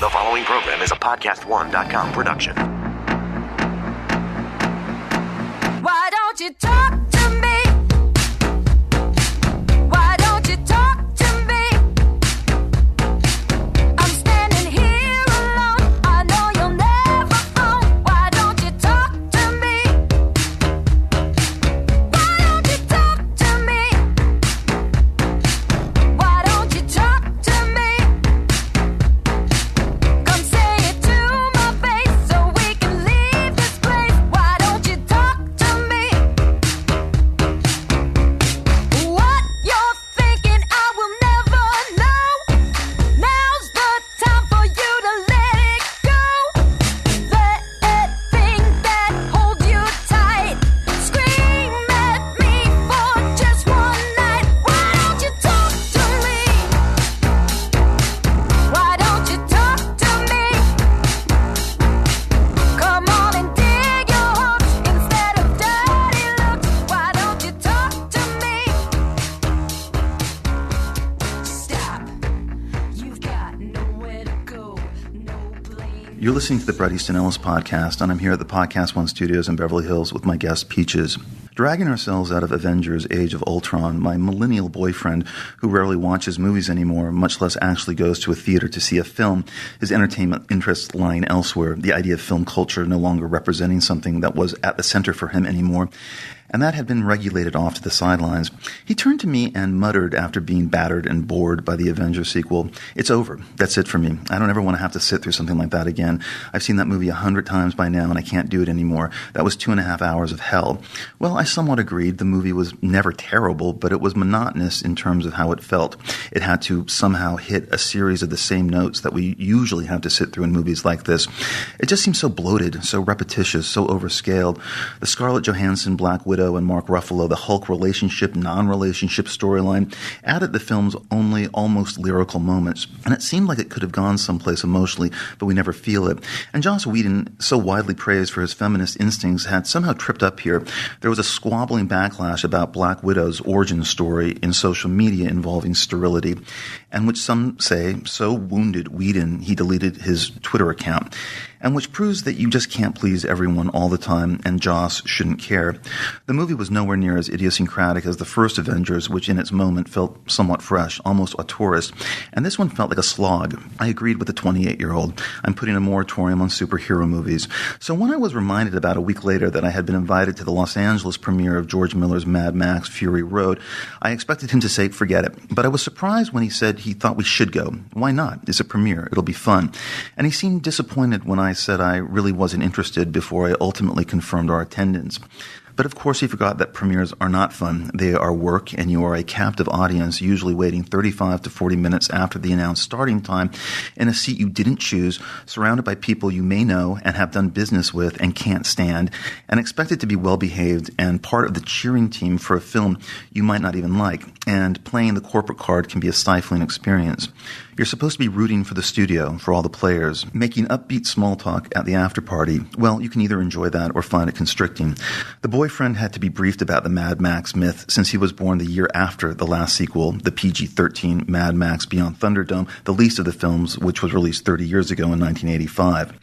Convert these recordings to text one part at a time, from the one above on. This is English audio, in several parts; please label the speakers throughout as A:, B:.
A: The following program is a podcast1.com production.
B: Why don't you talk to me? Why don't you talk to me? I'm standing here alone. I know you'll never phone. Why don't you talk to me? Why don't you talk to me? Why don't you talk to me? Come say it to my face so we can leave this place. Why don't you talk to me? What you're thinking I will never know. Now's the time for you to let it go. Let things that hold you tight scream at me for just one night. Why don't you talk to me? Why don't you talk to me? Come on and dig your hooks instead of dirty looks. Why don't you talk to me? Stop. You've got nowhere to go. No blame.
C: You're listening to the Bret, Easton, Ellis podcast, and I'm here at the Podcast One Studios in Beverly Hills with my guest, Peaches. Dragging ourselves out of Avengers Age of Ultron, my millennial boyfriend, who rarely watches movies anymore, much less actually goes to a theater to see a film, his entertainment interests lying elsewhere, the idea of film culture no longer representing something that was at the center for him anymore, and that had been regulated off to the sidelines. He turned to me and muttered after being battered and bored by the Avengers sequel, "It's over. That's it for me. I don't ever want to have to sit through something like that again. I've seen that movie 100 times by now and I can't do it anymore. That was 2.5 hours of hell." Well, I somewhat agreed. The movie was never terrible, but it was monotonous in terms of how it felt. It had to somehow hit a series of the same notes that we usually have to sit through in movies like this. It just seemed so bloated, so repetitious, so overscaled. The Scarlett Johansson Black Widow and Mark Ruffalo, the Hulk relationship, non-relationship storyline, added the film's only almost lyrical moments. And it seemed like it could have gone someplace emotionally, but we never feel it. And Joss Whedon, so widely praised for his feminist instincts, had somehow tripped up here. There was a squabbling backlash about Black Widow's origin story in social media involving sterility, and which some say so wounded Whedon he deleted his Twitter account, and which proves that you just can't please everyone all the time, and Joss shouldn't care. The movie was nowhere near as idiosyncratic as the first Avengers, which in its moment felt somewhat fresh, almost auteurist, and this one felt like a slog. I agreed with the 28-year-old. I'm putting a moratorium on superhero movies. So when I was reminded about a week later that I had been invited to the Los Angeles premiere of George Miller's Mad Max Fury Road, I expected him to say, forget it. But I was surprised when he said he thought we should go. Why not? It's a premiere. It'll be fun. And he seemed disappointed when I said I really wasn't interested before I ultimately confirmed our attendance. But of course he forgot that premieres are not fun. They are work, and you are a captive audience, usually waiting 35 to 40 minutes after the announced starting time in a seat you didn't choose, surrounded by people you may know and have done business with and can't stand, and expected to be well-behaved and part of the cheering team for a film you might not even like. And playing the corporate card can be a stifling experience. You're supposed to be rooting for the studio, for all the players, making upbeat small talk at the after party. Well, you can either enjoy that or find it constricting. The boyfriend had to be briefed about the Mad Max myth since he was born the year after the last sequel, the PG-13 Mad Max Beyond Thunderdome, the least of the films, which was released 30 years ago in 1985.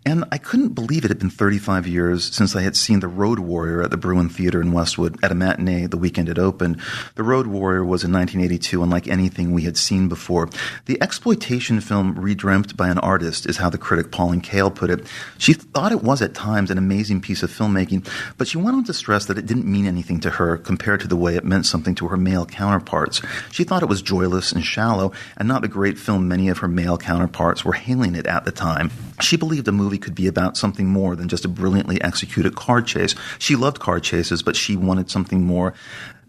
C: And I couldn't believe it had been 35 years since I had seen The Road Warrior at the Bruin Theater in Westwood at a matinee the weekend it opened. The Road Warrior was in 1982 unlike anything we had seen before. The exploitation film redreamt by an artist is how the critic Pauline Kael put it. She thought it was at times an amazing piece of filmmaking, but she went on to stress that it didn't mean anything to her compared to the way it meant something to her male counterparts. She thought it was joyless and shallow and not the great film many of her male counterparts were hailing it at the time. She believed a movie could be about something more than just a brilliantly executed car chase. She loved car chases, but she wanted something more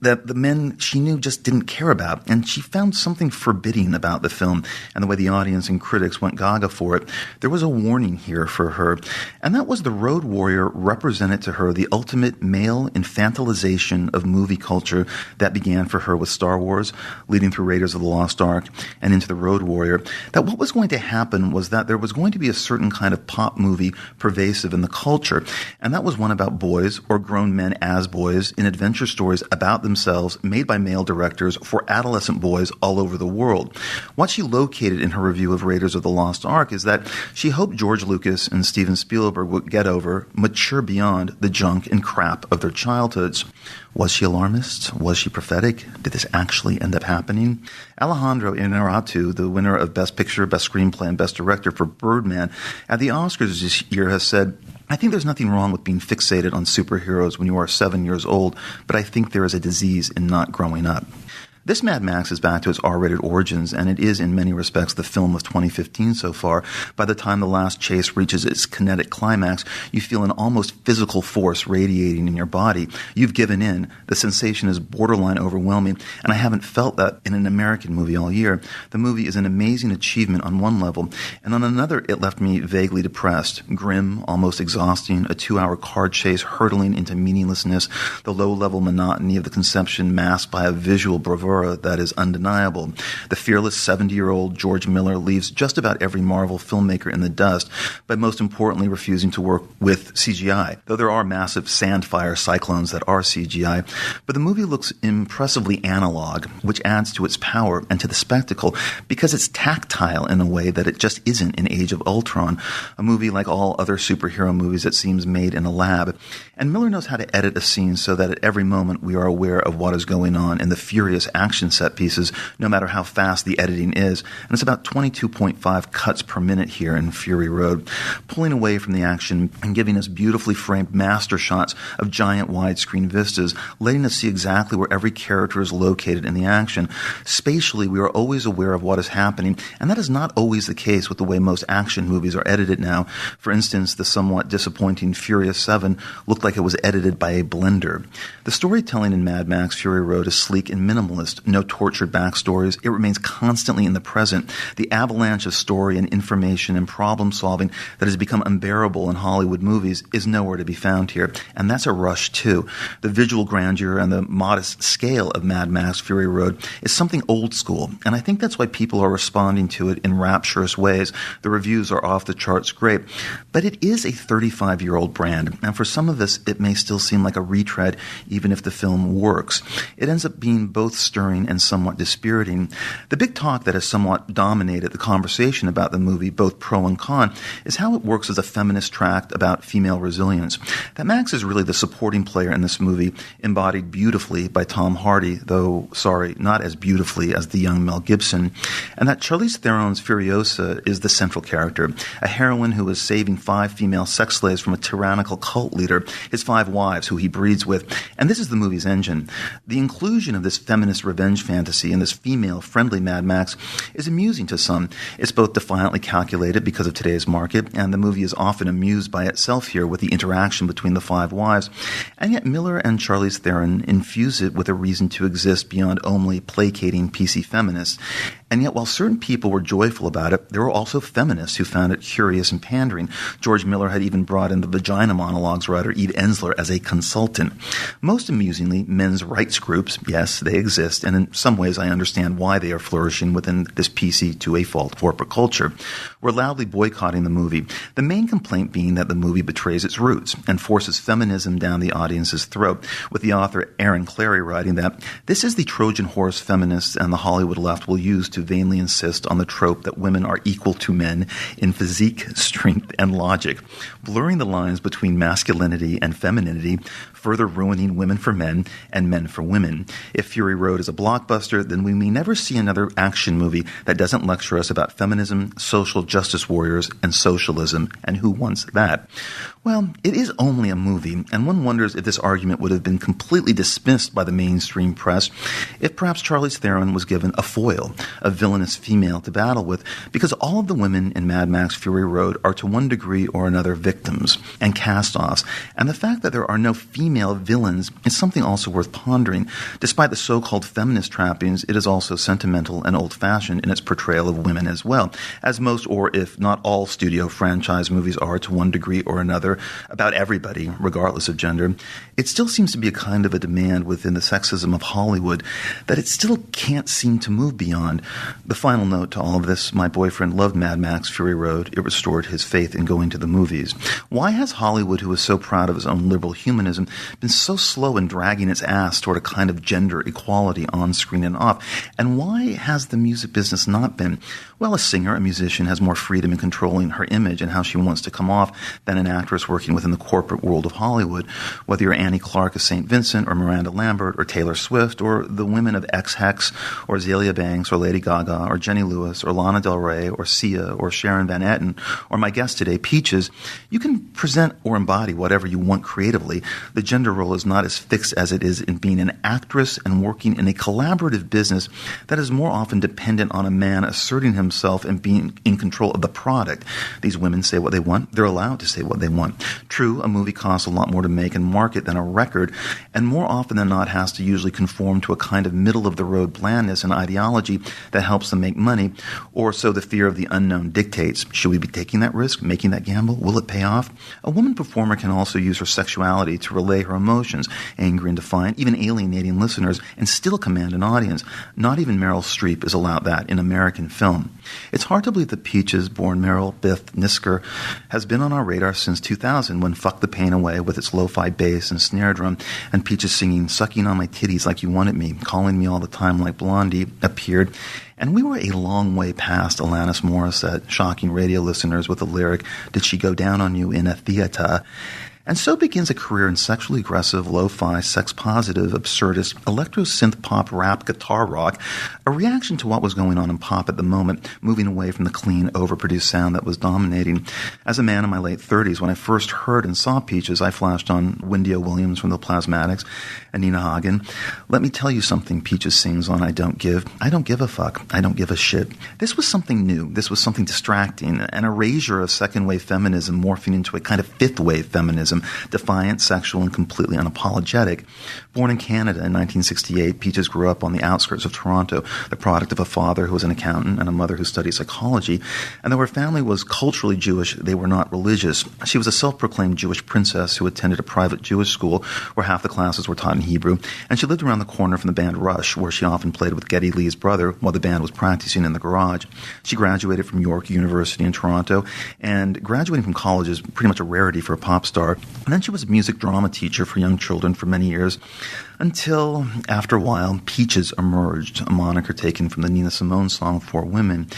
C: that the men she knew just didn't care about, and she found something forbidding about the film and the way the audience and critics went gaga for it. There was a warning here for her, and that was The Road Warrior represented to her the ultimate male infantilization of movie culture that began for her with Star Wars, leading through Raiders of the Lost Ark, and into The Road Warrior, that what was going to happen was that there was going to be a certain kind of pop movie pervasive in the culture, and that was one about boys or grown men as boys in adventure stories about themselves, made by male directors for adolescent boys all over the world. What she located in her review of Raiders of the Lost Ark is that she hoped George Lucas and Steven Spielberg would get over, mature beyond the junk and crap of their childhoods. Was she alarmist? Was she prophetic? Did this actually end up happening? Alejandro Inarritu, the winner of Best Picture, Best Screenplay, and Best Director for Birdman at the Oscars this year, has said, "I think there's nothing wrong with being fixated on superheroes when you are 7 years old, but I think there is a disease in not growing up." This Mad Max is back to its R-rated origins, and it is in many respects the film of 2015 so far. By the time the last chase reaches its kinetic climax, you feel an almost physical force radiating in your body. You've given in. The sensation is borderline overwhelming, and I haven't felt that in an American movie all year. The movie is an amazing achievement on one level, and on another it left me vaguely depressed, grim, almost exhausting, a 2-hour car chase hurtling into meaninglessness, the low-level monotony of the conception masked by a visual bravura that is undeniable. The fearless 70-year-old George Miller leaves just about every Marvel filmmaker in the dust, but most importantly refusing to work with CGI, though there are massive sandfire cyclones that are CGI. But the movie looks impressively analog, which adds to its power and to the spectacle because it's tactile in a way that it just isn't in Age of Ultron, a movie like all other superhero movies that seems made in a lab. And Miller knows how to edit a scene so that at every moment we are aware of what is going on in the furious action set pieces, no matter how fast the editing is. And it's about 22.5 cuts per minute here in Fury Road, pulling away from the action and giving us beautifully framed master shots of giant widescreen vistas, letting us see exactly where every character is located in the action. Spatially, we are always aware of what is happening, and that is not always the case with the way most action movies are edited now. For instance, the somewhat disappointing Furious 7 looked like it was edited by a blender. The storytelling in Mad Max Fury Road is sleek and minimalist. No tortured backstories. It remains constantly in the present. The avalanche of story and information and problem solving that has become unbearable in Hollywood movies is nowhere to be found here. And that's a rush too. The visual grandeur and the modest scale of Mad Max Fury Road is something old school. And I think that's why people are responding to it in rapturous ways. The reviews are off the charts great. But it is a 35-year-old brand. And for some of us, it may still seem like a retread, even if the film works. It ends up being both stirring and somewhat dispiriting. The big talk that has somewhat dominated the conversation about the movie, both pro and con, is how it works as a feminist tract about female resilience. That Max is really the supporting player in this movie, embodied beautifully by Tom Hardy, though, sorry, not as beautifully as the young Mel Gibson, and that Charlize Theron's Furiosa is the central character, a heroine who is saving 5 female sex slaves from a tyrannical cult leader, his 5 wives who he breeds with, and this is the movie's engine. The inclusion of this feminist revenge fantasy in this female-friendly Mad Max is amusing to some. It's both defiantly calculated because of today's market, and the movie is often amused by itself here with the interaction between the 5 wives, and yet Miller and Charlize Theron infuse it with a reason to exist beyond only placating PC feminists. And yet, while certain people were joyful about it, there were also feminists who found it curious and pandering. George Miller had even brought in the vagina monologues writer Eve Ensler as a consultant. Most amusingly, men's rights groups, yes, they exist, and in some ways I understand why they are flourishing within this PC to a fault corporate culture, were loudly boycotting the movie. The main complaint being that the movie betrays its roots and forces feminism down the audience's throat, with the author Aaron Clary writing that this is the Trojan horse feminists and the Hollywood left will use to vainly insist on the trope that women are equal to men in physique, strength, and logic, blurring the lines between masculinity and femininity, further ruining women for men and men for women. If Fury Road is a blockbuster, then we may never see another action movie that doesn't lecture us about feminism, social justice warriors, and socialism, and who wants that? Well, it is only a movie, and one wonders if this argument would have been completely dismissed by the mainstream press if perhaps Charlize Theron was given a foil, a villainous female to battle with, because all of the women in Mad Max Fury Road are to one degree or another victims and cast-offs, and the fact that there are no female villains is something also worth pondering. Despite the so-called feminist trappings, it is also sentimental and old-fashioned in its portrayal of women as well, as most or if not all studio franchise movies are to one degree or another about everybody, regardless of gender. It still seems to be a kind of a demand within the sexism of Hollywood that it still can't seem to move beyond. The final note to all of this, my boyfriend loved Mad Max Fury Road. It restored his faith in going to the movies. Why has Hollywood, who is so proud of his own liberal humanism, been so slow in dragging its ass toward a kind of gender equality on screen and off? And why has the music business not been? Well, a singer, a musician, has more freedom in controlling her image and how she wants to come off than an actress working within the corporate world of Hollywood. Whether you're Annie Clark of St. Vincent or Miranda Lambert or Taylor Swift or the women of X-Hex or Azalea Banks or Lady Gaga or Jenny Lewis or Lana Del Rey or Sia or Sharon Van Etten or my guest today, Peaches, you can present or embody whatever you want creatively. The gender role is not as fixed as it is in being an actress and working in a collaborative business that is more often dependent on a man asserting himself and being in control of the product. These women say what they want. They're allowed to say what they want. True, a movie costs a lot more to make and market than a record, and more often than not has to usually conform to a kind of middle-of-the-road blandness and ideology that helps them make money, or so the fear of the unknown dictates. Should we be taking that risk, making that gamble? Will it pay off? A woman performer can also use her sexuality to relay her emotions, angry and defiant, even alienating listeners, and still command an audience. Not even Meryl Streep is allowed that in American film. It's hard to believe that Peaches, born Meryl Beth Nisker, has been on our radar since 2000 when Fuck the Pain Away with its lo-fi bass and snare drum and Peaches singing Sucking on My Titties Like You Wanted Me, Calling Me All the Time Like Blondie appeared. And we were a long way past Alanis Morissette, shocking radio listeners with the lyric, Did She Go Down on You in a Theater? And so begins a career in sexually aggressive, lo-fi, sex-positive, absurdist, electro-synth-pop, rap, guitar rock, a reaction to what was going on in pop at the moment, moving away from the clean, overproduced sound that was dominating. As a man in my late 30s, when I first heard and saw Peaches, I flashed on Wendy O. Williams from the Plasmatics and Nina Hagen. Let me tell you something Peaches sings on I Don't Give a Fuck. I don't give a shit. This was something new. This was something distracting, an erasure of second-wave feminism morphing into a kind of fifth-wave feminism, defiant, sexual, and completely unapologetic. Born in Canada in 1968, Peaches grew up on the outskirts of Toronto, the product of a father who was an accountant and a mother who studied psychology. And though her family was culturally Jewish, they were not religious. She was a self-proclaimed Jewish princess who attended a private Jewish school where half the classes were taught in Hebrew, and she lived around the corner from the band Rush, where she often played with Geddy Lee's brother while the band was practicing in the garage. She graduated from York University in Toronto, and graduating from college is pretty much a rarity for a pop star. And then she was a music drama teacher for young children for many years, until, after a while, Peaches emerged, a moniker taken from the Nina Simone song For Women.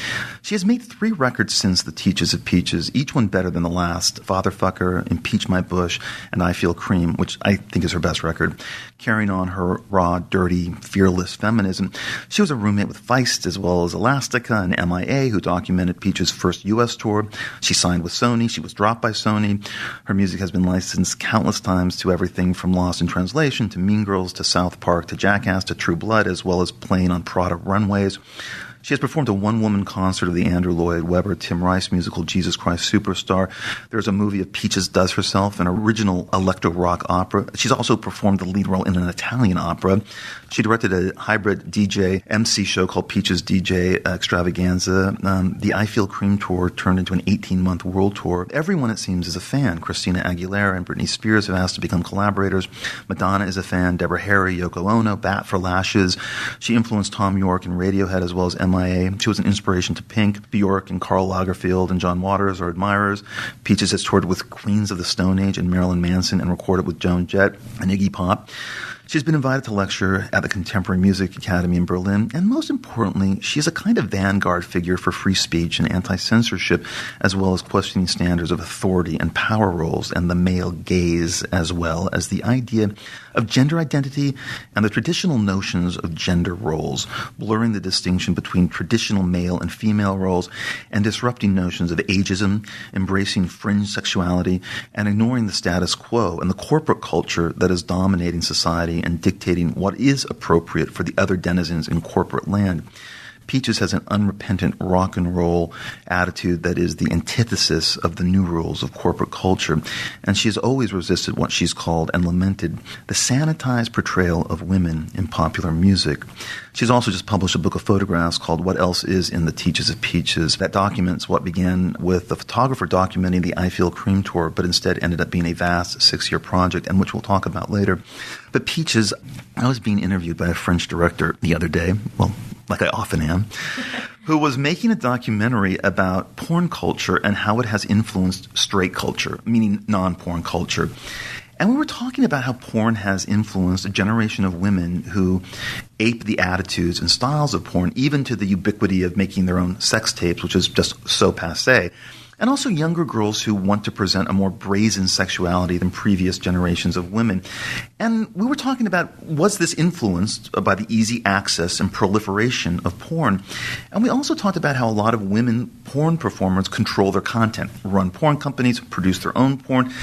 C: She has made 3 records since The Teaches of Peaches, each one better than the last, Fatherfucker, Impeach My Bush, and I Feel Cream, which I think is her best record. Carrying on her raw, dirty, fearless feminism, she was a roommate with Feist as well as Elastica and MIA, who documented Peaches' first U.S. tour. She signed with Sony. She was dropped by Sony. Her music has been licensed countless times to everything from Lost in Translation to Mean Girls to South Park to Jackass to True Blood, as well as playing on Prada runways. She has performed a one-woman concert of the Andrew Lloyd Webber, Tim Rice musical Jesus Christ Superstar. There's a movie of Peaches Does Herself, an original electro-rock opera. She's also performed the lead role in an Italian opera. She directed a hybrid DJ MC show called Peaches DJ Extravaganza. The I Feel Cream tour turned into an 18-month world tour. Everyone, it seems, is a fan. Christina Aguilera and Britney Spears have asked to become collaborators. Madonna is a fan. Deborah Harry, Yoko Ono, Bat for Lashes. She influenced Thom Yorke and Radiohead as well as MIA. She was an inspiration to Pink. Bjork and Karl Lagerfeld and John Waters are admirers. Peaches has toured with Queens of the Stone Age and Marilyn Manson and recorded with Joan Jett and Iggy Pop. She's been invited to lecture at the Contemporary Music Academy in Berlin, and most importantly, she is a kind of vanguard figure for free speech and anti-censorship, as well as questioning standards of authority and power roles and the male gaze, as well as the idea of gender identity and the traditional notions of gender roles, blurring the distinction between traditional male and female roles and disrupting notions of ageism, embracing fringe sexuality, and ignoring the status quo and the corporate culture that is dominating society and dictating what is appropriate for the other denizens in corporate land. Peaches has an unrepentant rock and roll attitude that is the antithesis of the new rules of corporate culture, and she has always resisted what she's called and lamented the sanitized portrayal of women in popular music. She's also just published a book of photographs called What Else Is in the Teaches of Peaches that documents what began with a photographer documenting the I Feel Cream tour, but instead ended up being a vast 6-year project, and which we'll talk about later. But Peaches, I was being interviewed by a French director the other day, well, like I often am, who was making a documentary about porn culture and how it has influenced straight culture, meaning non-porn culture. And we were talking about how porn has influenced a generation of women who ape the attitudes and styles of porn, even to the ubiquity of making their own sex tapes, which is just so passé. And also younger girls who want to present a more brazen sexuality than previous generations of women. And we were talking about, was this influenced by the easy access and proliferation of porn? And we also talked about how a lot of women porn performers control their content, run porn companies, produce their own porn.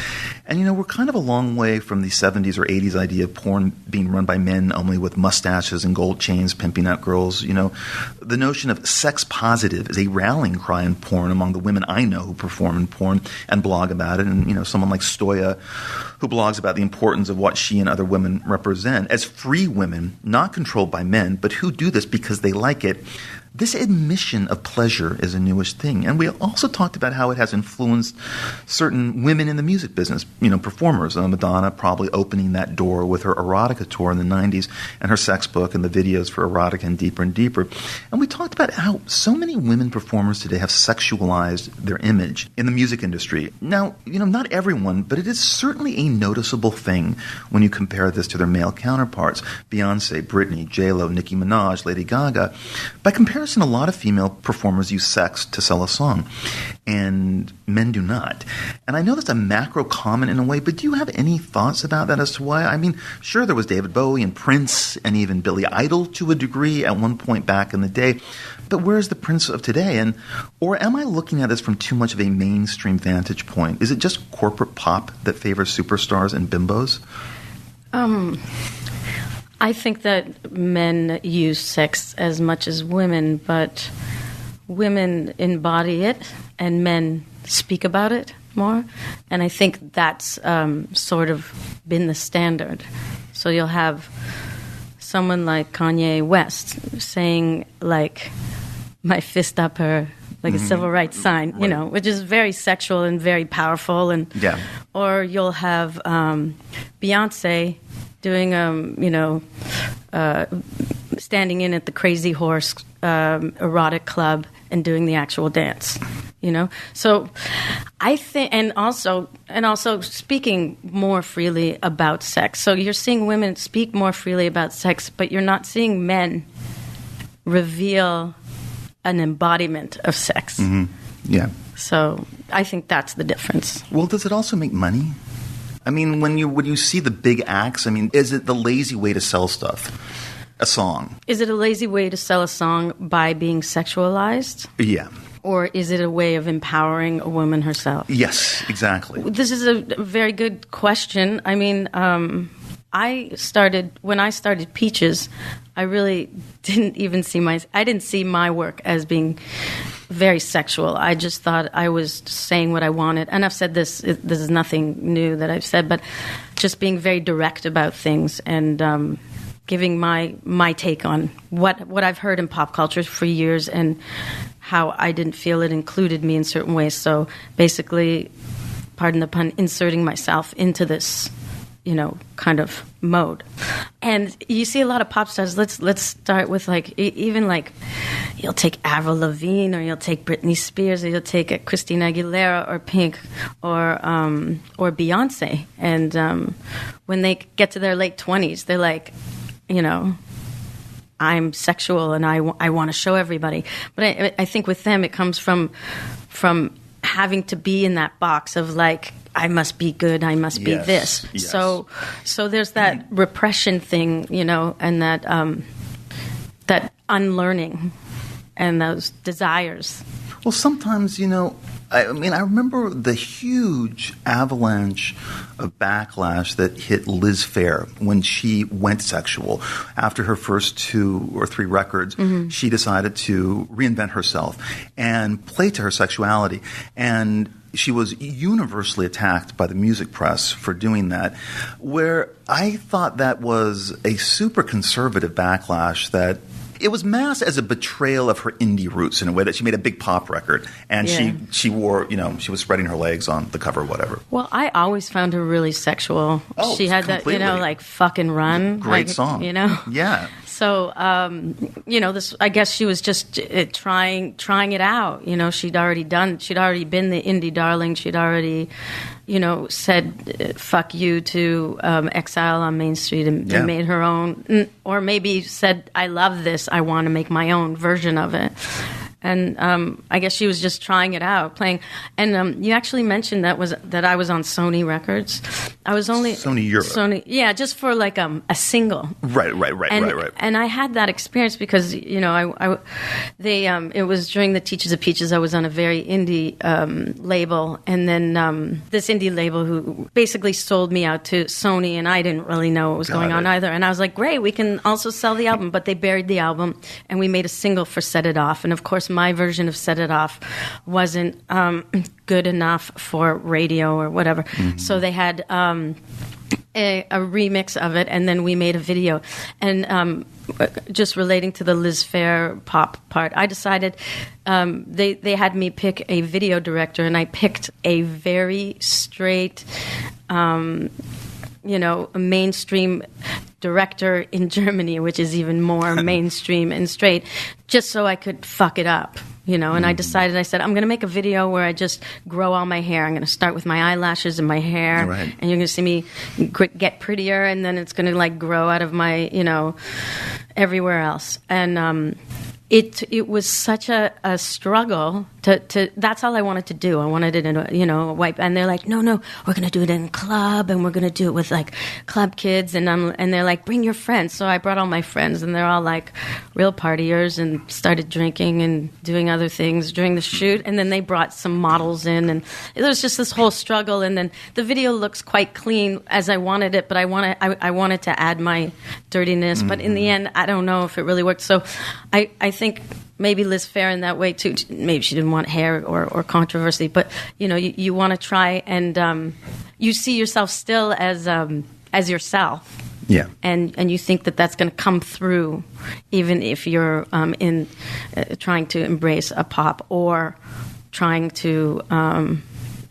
C: And, we're kind of a long way from the 70s or 80s idea of porn being run by men only with mustaches and gold chains pimping out girls. The notion of sex positive is a rallying cry in porn among the women I know who perform in porn and blog about it. And, someone like Stoya, who blogs about the importance of what she and other women represent as free women, not controlled by men, but who do this because they like it. This admission of pleasure is a newish thing. And we also talked about how it has influenced certain women in the music business, performers. Madonna probably opening that door with her erotica tour in the 90s and her sex book and the videos for erotica and Deeper. And we talked about how so many women performers today have sexualized their image in the music industry. Now, not everyone, but it is certainly a noticeable thing when you compare this to their male counterparts. Beyonce, Britney, J-Lo, Nicki Minaj, Lady Gaga. By comparison, a lot of female performers use sex to sell a song, and men do not. And I know that's a macro comment in a way, but do you have any thoughts about that as to why? I mean, sure, there was David Bowie and Prince and even Billy Idol to a degree at one point back in the day, but where's the Prince of today? Or am I looking at this from too much of a mainstream vantage point? Is it just corporate pop that favors superstars and bimbos?
D: I think that men use sex as much as women, but women embody it and men speak about it more. And I think that's sort of been the standard. So you'll have someone like Kanye West saying, like, my fist up her, like a civil rights sign,
C: Right.
D: Which is very sexual and very powerful. And
C: Yeah.
D: Or you'll have Beyonce doing, standing in at the Crazy Horse erotic club and doing the actual dance, So I think, and also speaking more freely about sex. So you're seeing women speak more freely about sex, but you're not seeing men reveal an embodiment of sex.
C: Mm-hmm. Yeah.
D: So I think that's the difference.
C: Well, does it also make money? I mean, when you see the big acts, is it the lazy way to sell stuff? A song?
D: Is it a lazy way to sell a song by being sexualized?
C: Yeah.
D: Or is it a way of empowering a woman herself?
C: Yes, exactly.
D: This is a very good question. I mean, when I started Peaches, I really didn't see my work as being very sexual. I just thought I was saying what I wanted. And I've said this is nothing new that I've said, but just being very direct about things and giving my take on what I've heard in pop culture for years and how I didn't feel it included me in certain ways. So basically, pardon the pun, inserting myself into this, kind of mode. And you see a lot of pop stars. Let's start with you'll take Avril Lavigne, or you'll take Britney Spears, or you'll take Christina Aguilera, or Pink, or Beyonce. And when they get to their late 20s, they're like, I'm sexual and I want to show everybody. But I think with them it comes from having to be in that box of like, I must be good, I must be this.
C: Yes.
D: So there's that repression thing, and that unlearning and those desires.
C: Well, sometimes, I remember the huge avalanche of backlash that hit Liz Phair when she went sexual. After her first 2 or 3 records, she decided to reinvent herself and play to her sexuality. And she was universally attacked by the music press for doing that, where I thought that was a super conservative backlash that it was masked as a betrayal of her indie roots in a way that she made a big pop record and she wore, she was spreading her legs on the cover or whatever.
D: Well, I always found her really sexual.
C: Oh,
D: she had
C: completely.
D: that, like Fucking Run.
C: Great song.
D: Yeah. So, this, I guess she was just trying it out. She'd already been the indie darling. She'd already, said fuck you to Exile on Main Street and made her own, or maybe said, I love this, I want to make my own version of it. And I guess she was just trying it out, playing. And you actually mentioned that I was on Sony Records. I was only
C: Sony Europe.
D: Yeah, just for like a single.
C: Right.
D: And I had that experience because it was during the Teachers of Peaches. I was on a very indie label, and then this indie label who basically sold me out to Sony, and I didn't really know what was going on either. And I was like, great, we can also sell the album, but they buried the album, and we made a single for Set It Off, and of course my version of Set It Off wasn't good enough for radio or whatever. Mm-hmm. So they had a remix of it, and then we made a video. And just relating to the Liz Phair pop part, I decided they had me pick a video director, and I picked a very straight, a mainstream director in Germany, which is even more mainstream and straight, just so I could fuck it up, And I decided, I said, I'm going to make a video where I just grow all my hair. I'm going to start with my eyelashes and my hair,
C: right.
D: And you're going to see me get prettier, and then it's going to like grow out of my, everywhere else. And it was such a struggle to that's all I wanted to do. I wanted it in a wipe, and they're like, no, we're going to do it in a club, and we're going to do it with like club kids, and they're like, bring your friends. So I brought all my friends, and they're all like real partiers, and started drinking and doing other things during the shoot. And then they brought some models in, and it was just this whole struggle. And then the video looks quite clean as I wanted it, but I wanted to add my dirtiness. But in the end, I don't know if it really worked. So I think maybe Liz Phair in that way too. Maybe she didn't want hair or controversy, but you want to try, and you see yourself still as yourself.
C: Yeah,
D: and you think that that's going to come through, even if you're in trying to embrace a pop or trying to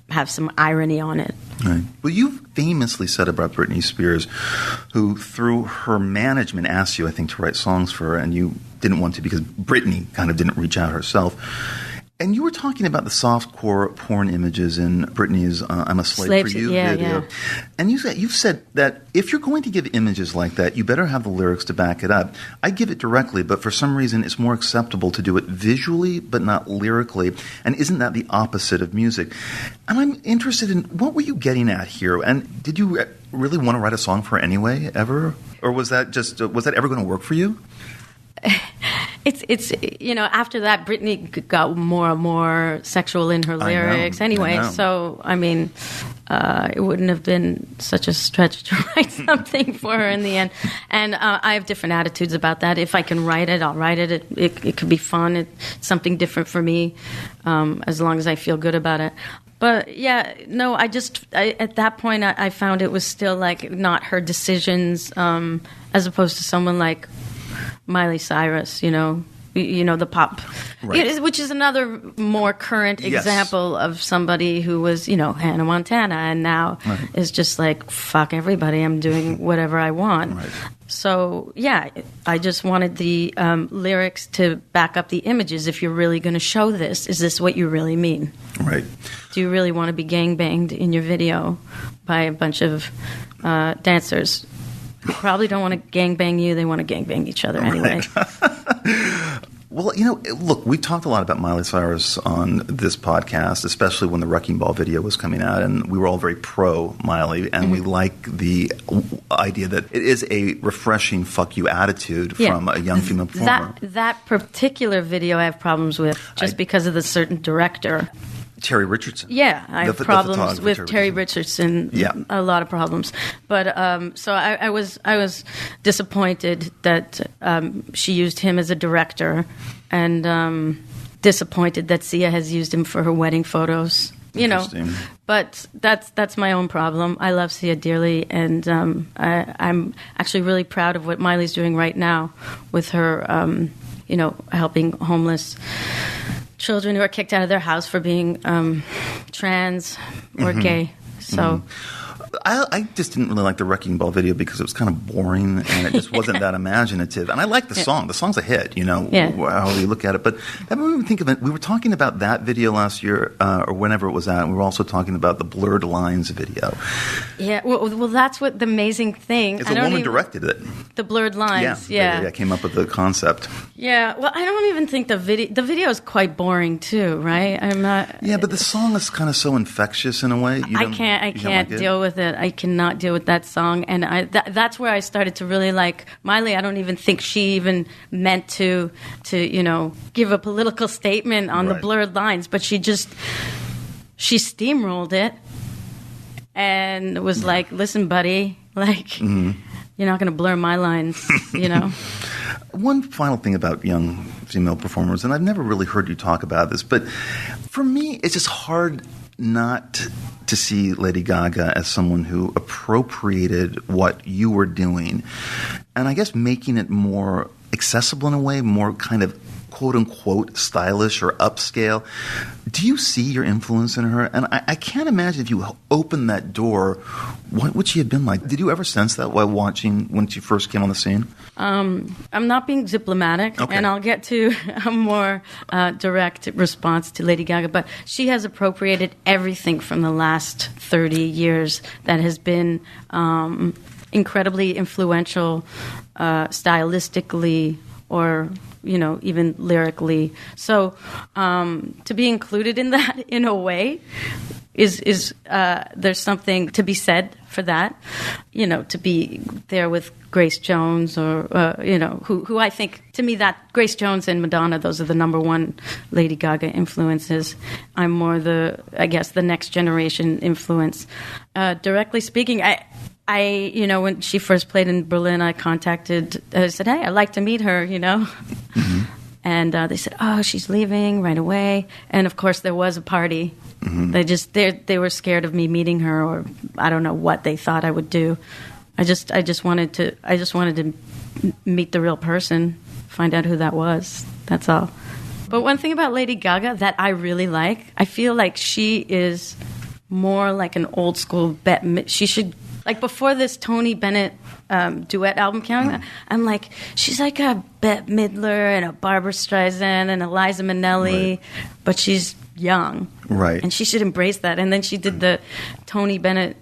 D: have some irony on it.
C: Right. Well, you famously said about Britney Spears, who through her management asked you, I think, to write songs for her, and you didn't want to because Britney kind of didn't reach out herself. And you were talking about the softcore porn images in Britney's "I'm a Slave for You" video. Yeah. And you've said that if you're going to give images like that, you better have the lyrics to back it up. I give it directly, but for some reason it's more acceptable to do it visually but not lyrically. And isn't that the opposite of music? And I'm interested in, what were you getting at here? And did you really want to write a song for her anyway, ever? Or was that ever going to work for you?
D: It's after that, Britney got more and more sexual in her lyrics anyway. So, I mean, it wouldn't have been such a stretch to write something for her in the end. And I have different attitudes about that. If I can write it, I'll write it. It could be fun. It's something different for me, as long as I feel good about it. But yeah, no, I at that point I found it was still like not her decisions, as opposed to someone like Miley Cyrus, the pop,
C: right.
D: Which is another more current example of somebody who was, Hannah Montana, and now is just like, fuck everybody, I'm doing whatever I want.
C: Right.
D: So, yeah, I just wanted the lyrics to back up the images. If you're really going to show this, is this what you really mean?
C: Right.
D: Do you really want to be gangbanged in your video by a bunch of dancers? Probably don't want to gangbang you. They want to gangbang each other anyway.
C: Right. Well, look, we talked a lot about Miley Cyrus on this podcast, especially when the Wrecking Ball video was coming out, and we were all very pro Miley, and we like the idea that it is a refreshing fuck you attitude from a young female performer.
D: That particular video I have problems with just because of the certain director.
C: Terry Richardson.
D: Yeah, I have problems with Terry Richardson.
C: Yeah.
D: A lot of problems. But so I was disappointed that she used him as a director, and disappointed that Sia has used him for her wedding photos. But that's my own problem. I love Sia dearly, and I'm actually really proud of what Miley's doing right now with her, helping homeless children who are kicked out of their house for being trans or gay. So,
C: I just didn't really like the Wrecking Ball video because it was kind of boring and it just wasn't that imaginative. And I like the song. The song's a hit, however you look at it. But that made me think of it. We were talking about that video last year or whenever it was out. And we were also talking about the Blurred Lines video.
D: Yeah, well, that's what the amazing thing.
C: It's a woman directed it.
D: The Blurred Lines,
C: yeah. Came up with the concept.
D: Yeah, well, I don't even think the video is quite boring too, right? I'm not.
C: Yeah, but the song is kind of so infectious in a way.
D: I can't deal with it. I cannot deal with that song, and that's where I started to really like Miley. I don't even think she even meant to give a political statement on the Blurred Lines, but she steamrolled it and was like, "Listen, buddy, like you're not going to blur my lines,"
C: One final thing about young female performers, and I've never really heard you talk about this, but for me, it's just hard not to see Lady Gaga as someone who appropriated what you were doing and I guess making it more accessible in a way, more kind of quote-unquote stylish or upscale. Do you see your influence in her? And I can't imagine if you opened that door, what would she have been like? Did you ever sense that while watching when she first came on the scene?
D: I'm not being diplomatic, and I'll get to a more direct response to Lady Gaga, but she has appropriated everything from the last 30 years that has been incredibly influential stylistically or even lyrically. So to be included in that in a way is there's something to be said for that. To be there with Grace Jones or who I think, to me, that Grace Jones and Madonna, those are the number one Lady Gaga influences. I'm more the next generation influence. Directly speaking, I when she first played in Berlin, I said, hey, I'd like to meet her,
C: Mm-hmm.
D: And they said, oh, she's leaving right away. And of course there was a party. Mm-hmm. They were scared of me meeting her, or I don't know what they thought I would do. I just wanted to meet the real person, find out who that was. That's all. But one thing about Lady Gaga that I really like, I feel like she is more like an old school Bette. She should, like, before this Tony Bennett duet album came out, I'm like, she's like a Bette Midler and a Barbara Streisand and a Liza Minnelli, but she's young.
C: Right.
D: And she should embrace that. And then she did the Tony Bennett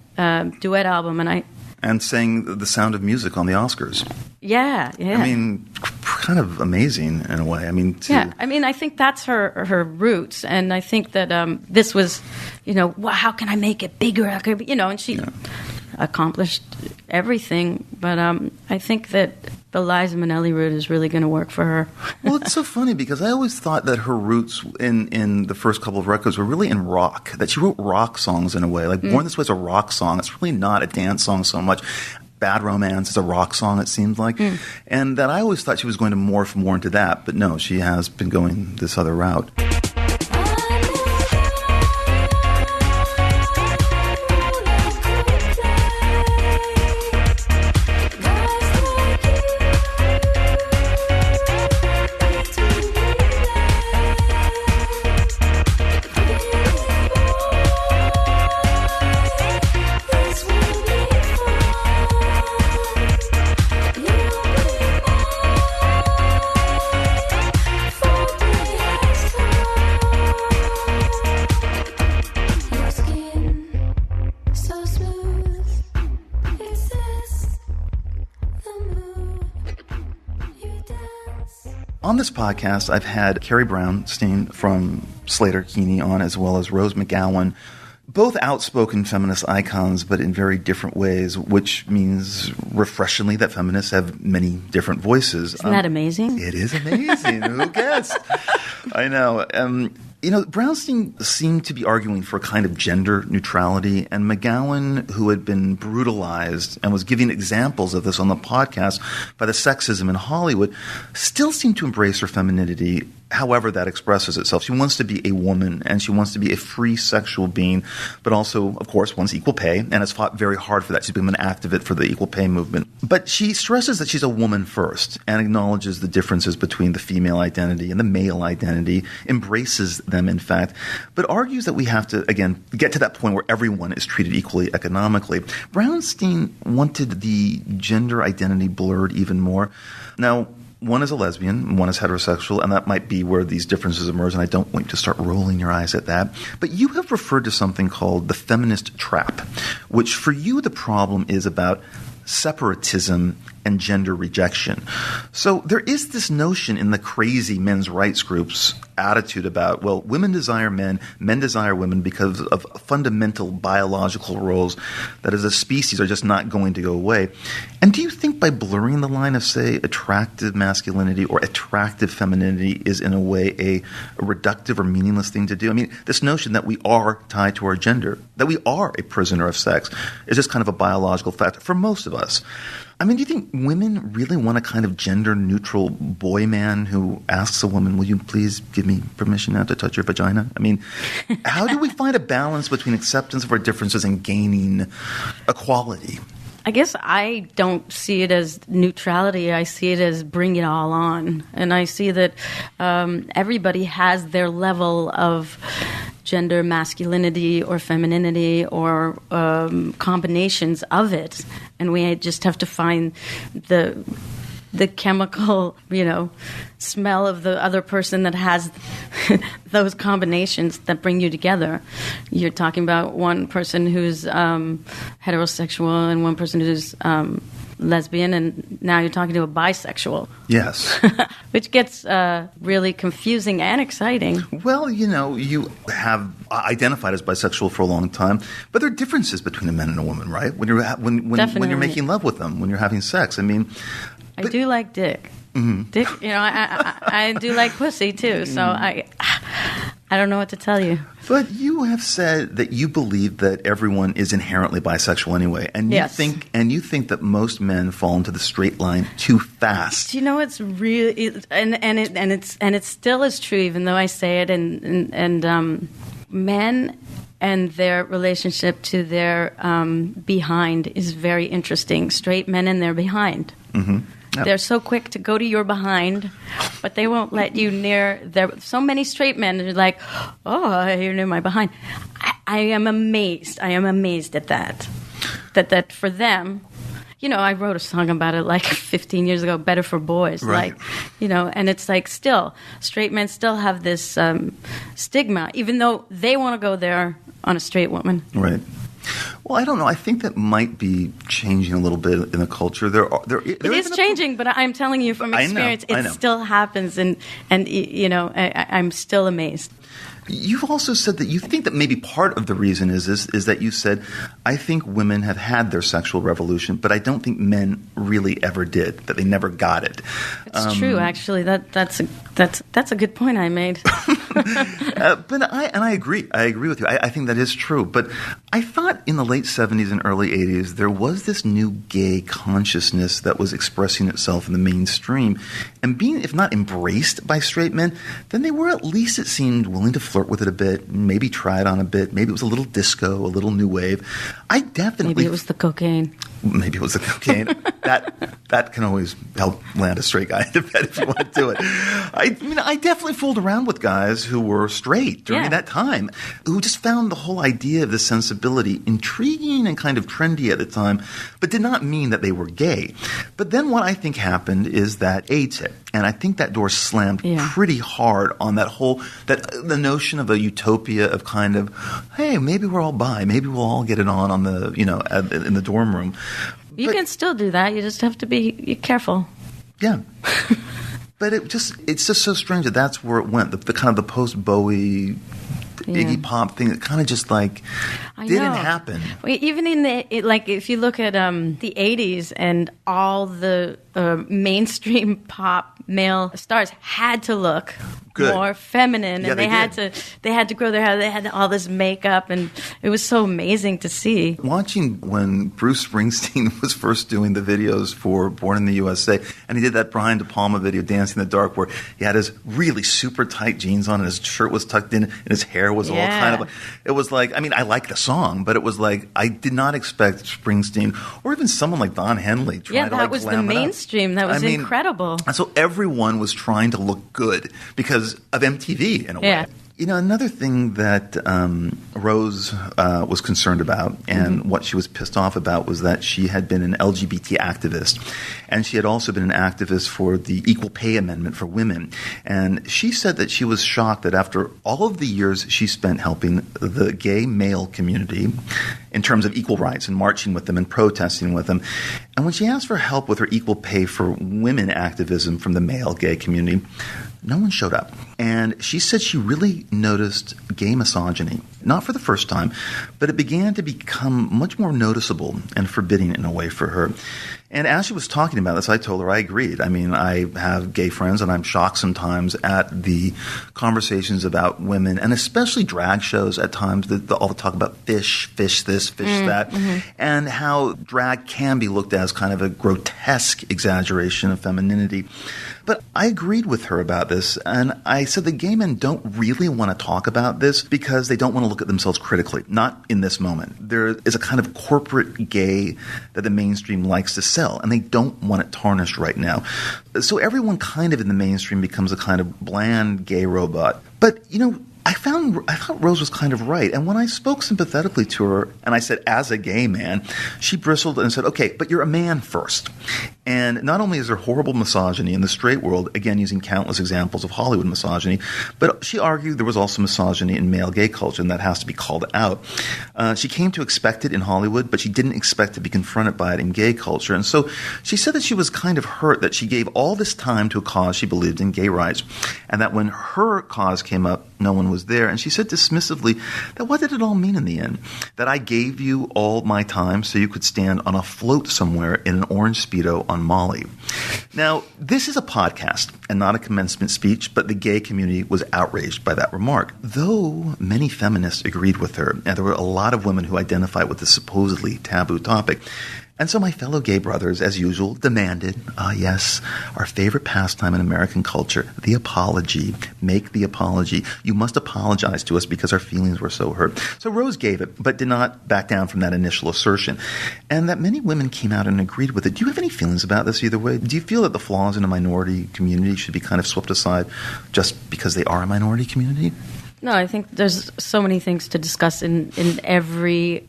D: duet album, and
C: sang The Sound of Music on the Oscars.
D: Yeah. I
C: mean, kind of amazing in a way.
D: I think that's her roots, and I think that this was, how can I make it bigger? And she accomplished everything. But I think that the Liza Minnelli route is really going to work for her.
C: Well, it's so funny because I always thought that her roots in the first couple of records were really in rock, that she wrote rock songs in a way. Like Born This Way is a rock song. It's really not a dance song so much. Bad Romance is a rock song, it seemed like. And that I always thought she was going to morph more into that. But no, she has been going this other route. On this podcast, I've had Carrie Brownstein from Slater-Kinney on, as well as Rose McGowan, both outspoken feminist icons, but in very different ways, which means refreshingly that feminists have many different voices.
D: Isn't that amazing?
C: It is amazing. Who guessed? I know. Brownstein seemed to be arguing for a kind of gender neutrality, and McGowan, who had been brutalized and was giving examples of this on the podcast by the sexism in Hollywood, still seemed to embrace her femininity however that expresses itself. She wants to be a woman, and she wants to be a free sexual being, but also, of course, wants equal pay, and has fought very hard for that. She's become an activist for the equal pay movement. But she stresses that she's a woman first, and acknowledges the differences between the female identity and the male identity, embraces them, in fact, but argues that we have to, again, get to that point where everyone is treated equally economically. Brownstein wanted the gender identity blurred even more. Now, one is a lesbian, one is heterosexual, and that might be where these differences emerge, and I don't want you to start rolling your eyes at that. But you have referred to something called the feminist trap, which for you the problem is about separatism and gender rejection. So there is this notion in the crazy men's rights groups attitude about, well, women desire men desire women because of fundamental biological roles that as a species are just not going to go away. And do you think by blurring the line of, say, attractive masculinity or attractive femininity is in a way a reductive or meaningless thing to do? I mean, this notion that we are tied to our gender, that we are a prisoner of sex, is just kind of a biological fact for most of us. I mean, do you think women really want a kind of gender-neutral boy man who asks a woman, will you please give me permission now to touch your vagina? I mean, how do we find a balance between acceptance of our differences and gaining equality?
D: I guess I don't see it as neutrality. I see it as bring it all on. And I see that everybody has their level of gender masculinity or femininity or combinations of it. And we just have to find the chemical, smell of the other person that has those combinations that bring you together. You're talking about one person who's heterosexual and one person who's lesbian, and now you're talking to a bisexual.
C: Yes.
D: Which gets really confusing and exciting.
C: Well, you have identified as bisexual for a long time, but there are differences between a man and a woman, right? When you're making love with them, when you're having sex. I mean,
D: I do like dick. Mm-hmm. Dick, I do like pussy too. So I don't know what to tell you.
C: But you have said that you believe that everyone is inherently bisexual anyway, and
D: yes.
C: you think that most men fall into the straight line too fast.
D: It's really and it still is true, even though I say it. And men and their relationship to their behind is very interesting. Straight men and their behind. Mm-hmm. Yep. They're so quick to go to your behind, but they won't let you near their... So many straight men are like, oh, you're near my behind. I am amazed. I am amazed at that. That for them... I wrote a song about it like 15 years ago, Better for Boys.
C: Right.
D: And it's like still, straight men still have this stigma, even though they want to go there on a straight woman.
C: Right. Well, I don't know. I think that might be changing a little bit in the culture. It is
D: changing, but I'm telling you from experience, it still happens, and I'm still amazed.
C: You've also said that you think that maybe part of the reason is that you said, I think women have had their sexual revolution, but I don't think men really ever did, that they never got it.
D: It's true, actually. That's a good point I made.
C: But I agree. I agree with you. I think that is true. But I thought in the late 70s and early 80s, there was this new gay consciousness that was expressing itself in the mainstream and being, if not embraced by straight men, then they were at least, it seemed, willing to flirt with it a bit, maybe try it on a bit. Maybe it was a little disco, a little new wave.
D: Maybe it was the cocaine.
C: Maybe it was the cocaine. that can always help land a straight guy into bed if you want to do it. I definitely fooled around with guys who were straight during that time, who just found the whole idea of this sensibility intriguing and kind of trendy at the time, but did not mean that they were gay. But then what I think happened is that AIDS hit, and I think that door slammed pretty hard on the notion of a utopia of kind of, hey, maybe we're all bi, maybe we'll all get it on the in the dorm room.
D: You can still do that. You just have to be careful.
C: Yeah. But it's just so strange that that's where it went. The kind of the post-Bowie Iggy Pop thing that kind of just didn't happen.
D: Even in if you look at the 80s and all the mainstream pop male stars had to look
C: Good.
D: more feminine,
C: Yeah,
D: and
C: they
D: they had to grow their hair. They had all this makeup, and it was so amazing to see.
C: Watching when Bruce Springsteen was first doing the videos for Born in the USA, and he did that Brian De Palma video, Dancing in the Dark, where he had his really super tight jeans on and his shirt was tucked in and his hair was all kind of – it was like – I mean, I like the song, but it was like I did not expect Springsteen or even someone like Don Henley trying to
D: that was the
C: glam it up.
D: mainstream. That was incredible.
C: And so everyone was trying to look good because of MTV in a way. You know, another thing that Rose was concerned about and what she was pissed off about was that she had been an LGBT activist. And she had also been an activist for the Equal Pay Amendment for women. And she said that she was shocked that after all of the years she spent helping the gay male community in terms of equal rights and marching with them and protesting with them, and when she asked for help with her equal pay for women activism from the male gay community, no one showed up. And she said she really noticed gay misogyny, not for the first time, but it began to become much more noticeable and forbidding in a way for her. And as she was talking about this, I told her I agreed. I mean, I have gay friends, and I'm shocked sometimes at the conversations about women, and especially drag shows at times, all the talk about fish this, fish that, and how drag can be looked at as kind of a grotesque exaggeration of femininity. But I agreed with her about this, and I said that gay men don't really want to talk about this because they don't want to look at themselves critically, not in this moment. There is a kind of corporate gay that the mainstream likes to sell, and they don't want it tarnished right now. So everyone kind of in the mainstream becomes a kind of bland gay robot. But, you know, I thought Rose was kind of right. And when I spoke sympathetically to her and I said, as a gay man, she bristled and said, okay, but you're a man first. And not only is there horrible misogyny in the straight world, again, using countless examples of Hollywood misogyny, but she argued there was also misogyny in male gay culture, and that has to be called out. She came to expect it in Hollywood, but she didn't expect to be confronted by it in gay culture. And so she said that she was kind of hurt that she gave all this time to a cause she believed in, gay rights, and that when her cause came up, no one was there. And she said dismissively that what did it all mean in the end? That I gave you all my time so you could stand on a float somewhere in an orange Speedo on Molly. Now, this is a podcast and not a commencement speech, but the gay community was outraged by that remark. Though many feminists agreed with her, and there were a lot of women who identified with this supposedly taboo topic. And so my fellow gay brothers, as usual, demanded, yes, our favorite pastime in American culture, the apology. Make the apology. You must apologize to us because our feelings were so hurt. So Rose gave it, but did not back down from that initial assertion. And that many women came out and agreed with it. Do you have any feelings about this either way? Do you feel that the flaws in a minority community should be kind of swept aside just because they are a minority community?
D: No, I think there's so many things to discuss in every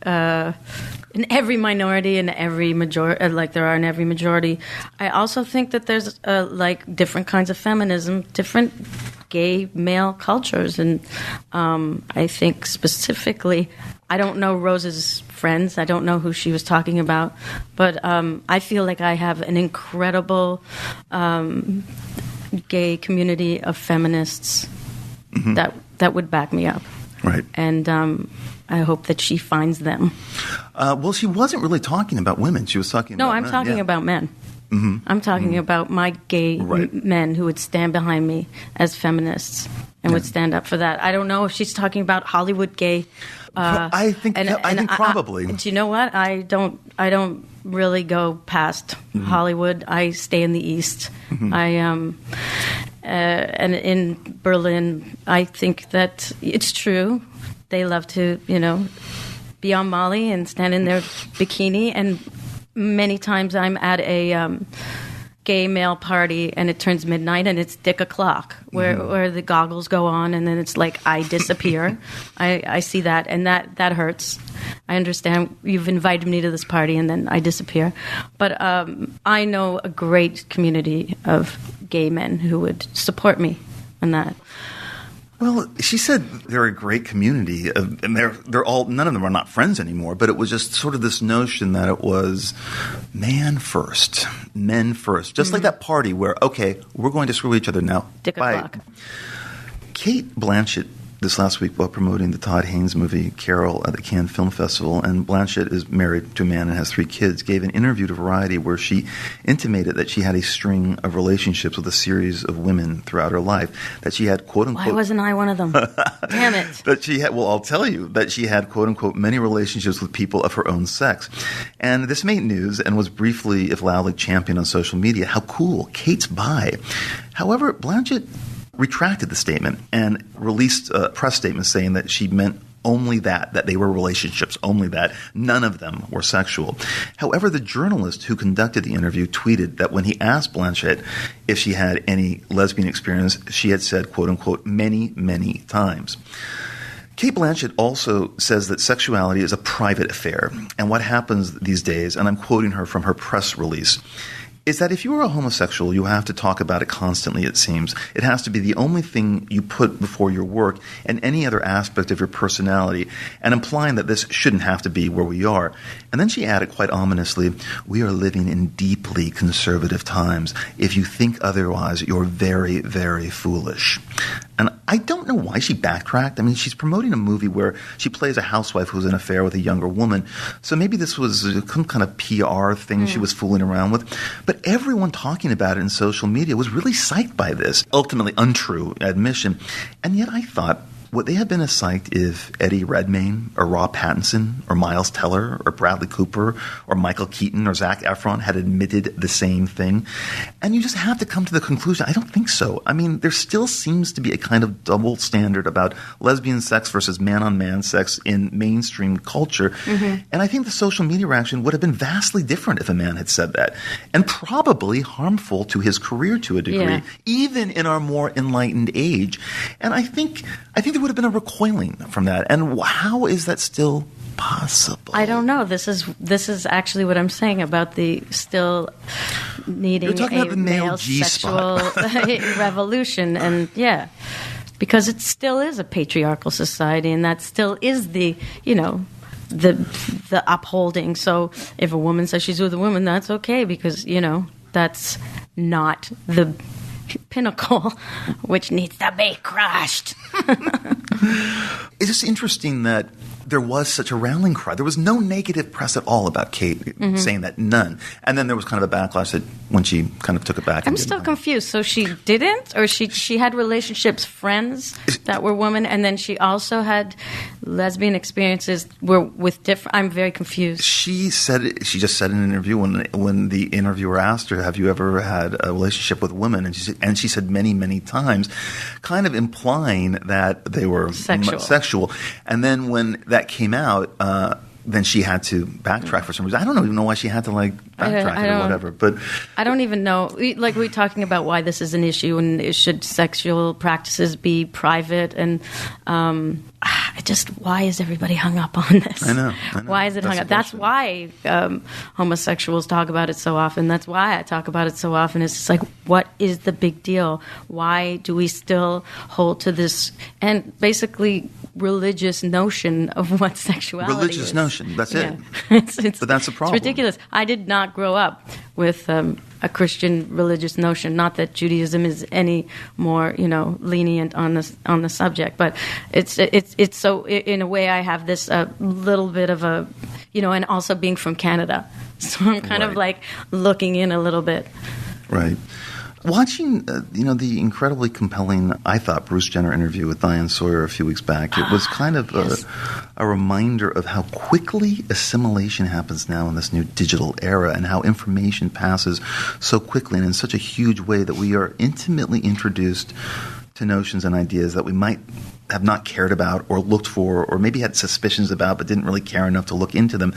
D: minority and every majority, like there are in every majority. I also think that there's like different kinds of feminism, different gay male cultures, and I think specifically, I don't know Rose's friends. I don't know who she was talking about, but I feel like I have an incredible gay community of feminists that would back me up.
C: Right.
D: And I hope that she finds them.
C: Well, she wasn't really talking about women. She was talking about men.
D: No, I'm talking about men. Mm-hmm. I'm talking about my gay men who would stand behind me as feminists and would stand up for that. I don't know if she's talking about Hollywood gay.
C: I think probably.
D: Do you know what? I don't really go past Hollywood. I stay in the East. And in Berlin, I think that it's true. They love to, be on Molly and stand in their bikini. And many times I'm at a gay male party and it turns midnight and it's dick o'clock where the goggles go on and then it's like I disappear. I see that and that hurts. I understand you've invited me to this party and then I disappear. But I know a great community of gay men who would support me in that.
C: Well, she said they're a great community, and they're all, none of them are not friends anymore, but it was just sort of this notion that it was man first, men first. Just like that party where, okay, we're going to screw each other now.
D: Dick o'clock.
C: Kate Blanchett this last week while promoting the Todd Haynes movie Carol at the Cannes Film Festival, and Blanchett is married to a man and has 3 kids, gave an interview to Variety where she intimated that she had a string of relationships with a series of women throughout her life, that she had, quote-unquote...
D: Why wasn't I one of them? Damn it.
C: That she had, well, I'll tell you, that she had, quote-unquote, many relationships with people of her own sex. And this made news and was briefly, if loudly, championed on social media. How cool. Kate's bi. However, Blanchett retracted the statement and released a press statement saying that she meant only that they were relationships, only that. None of them were sexual. However, the journalist who conducted the interview tweeted that when he asked Blanchett if she had any lesbian experience, she had said, quote unquote, many, many times. Kate Blanchett also says that sexuality is a private affair, and what happens these days, and I'm quoting her from her press release, is that if you are a homosexual, you have to talk about it constantly, it seems. It has to be the only thing you put before your work and any other aspect of your personality, and implying that this shouldn't have to be where we are. And then she added quite ominously, we are living in deeply conservative times. If you think otherwise, you're very, very foolish. And I don't know why she backtracked. I mean, she's promoting a movie where she plays a housewife who's in an affair with a younger woman. So maybe this was some kind of PR thing she was fooling around with. But everyone talking about it in social media was really psyched by this, ultimately untrue admission. And yet I thought, would they have been as psyched if Eddie Redmayne or Rob Pattinson or Miles Teller or Bradley Cooper or Michael Keaton or Zac Efron had admitted the same thing? And you just have to come to the conclusion, I don't think so. I mean, there still seems to be a kind of double standard about lesbian sex versus man-on-man sex in mainstream culture. Mm-hmm. And I think the social media reaction would have been vastly different if a man had said that, and probably harmful to his career to a degree, even in our more enlightened age. And I think there would have been a recoiling from that. And how is that still possible?
D: I don't know. This is actually what I'm saying about the still needing a male sexual revolution. And because it still is a patriarchal society, and that still is the upholding. So if a woman says she's with a woman, that's okay, because that's not the pinnacle which needs to be crushed.
C: It's just interesting that there was such a rallying cry. There was no negative press at all about Kate saying that, none. And then there was kind of a backlash that when she kind of took it back.
D: I'm still confused. So she didn't, or she had relationships, friends that were women, and then she also had lesbian experiences with different. I'm very confused.
C: She just said in an interview when the interviewer asked her, "Have you ever had a relationship with women?" and she said many, many times, kind of implying that they were sexual. And then when that came out, then she had to backtrack for some reason. I don't even know why she had to backtrack or whatever. But
D: I don't even know. We're talking about why this is an issue, and should sexual practices be private? And why is everybody hung up on this?
C: I know.
D: Why is it hung up? That's why homosexuals talk about it so often. That's why I talk about it so often. It's just like, what is the big deal? Why do we still hold to this and basically religious notion of what sexuality is?
C: Religious notion. That's it. But that's a problem.
D: It's ridiculous. I did not grow up with a Christian religious notion. Not that Judaism is any more, lenient on the subject, but it's so in a way I have this little bit of a, and also being from Canada, so I'm kind of like looking in a little bit.
C: Right. Watching, the incredibly compelling, I thought, Bruce Jenner interview with Diane Sawyer a few weeks back, it was kind of a reminder of how quickly assimilation happens now in this new digital era, and how information passes so quickly and in such a huge way that we are intimately introduced to notions and ideas that we might have not cared about or looked for, or maybe had suspicions about but didn't really care enough to look into them.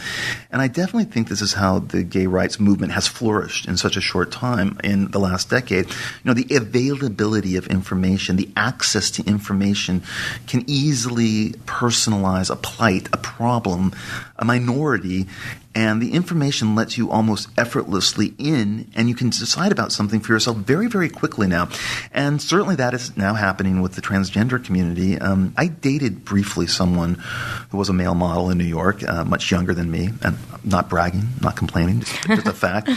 C: And I definitely think this is how the gay rights movement has flourished in such a short time in the last decade. The availability of information, the access to information can easily personalize a plight, a problem, a minority, and the information lets you almost effortlessly in, and you can decide about something for yourself very, very quickly now. And certainly that is now happening with the transgender community I dated briefly someone who was a male model in New York, much younger than me, and I'm not bragging, not complaining, just a fact,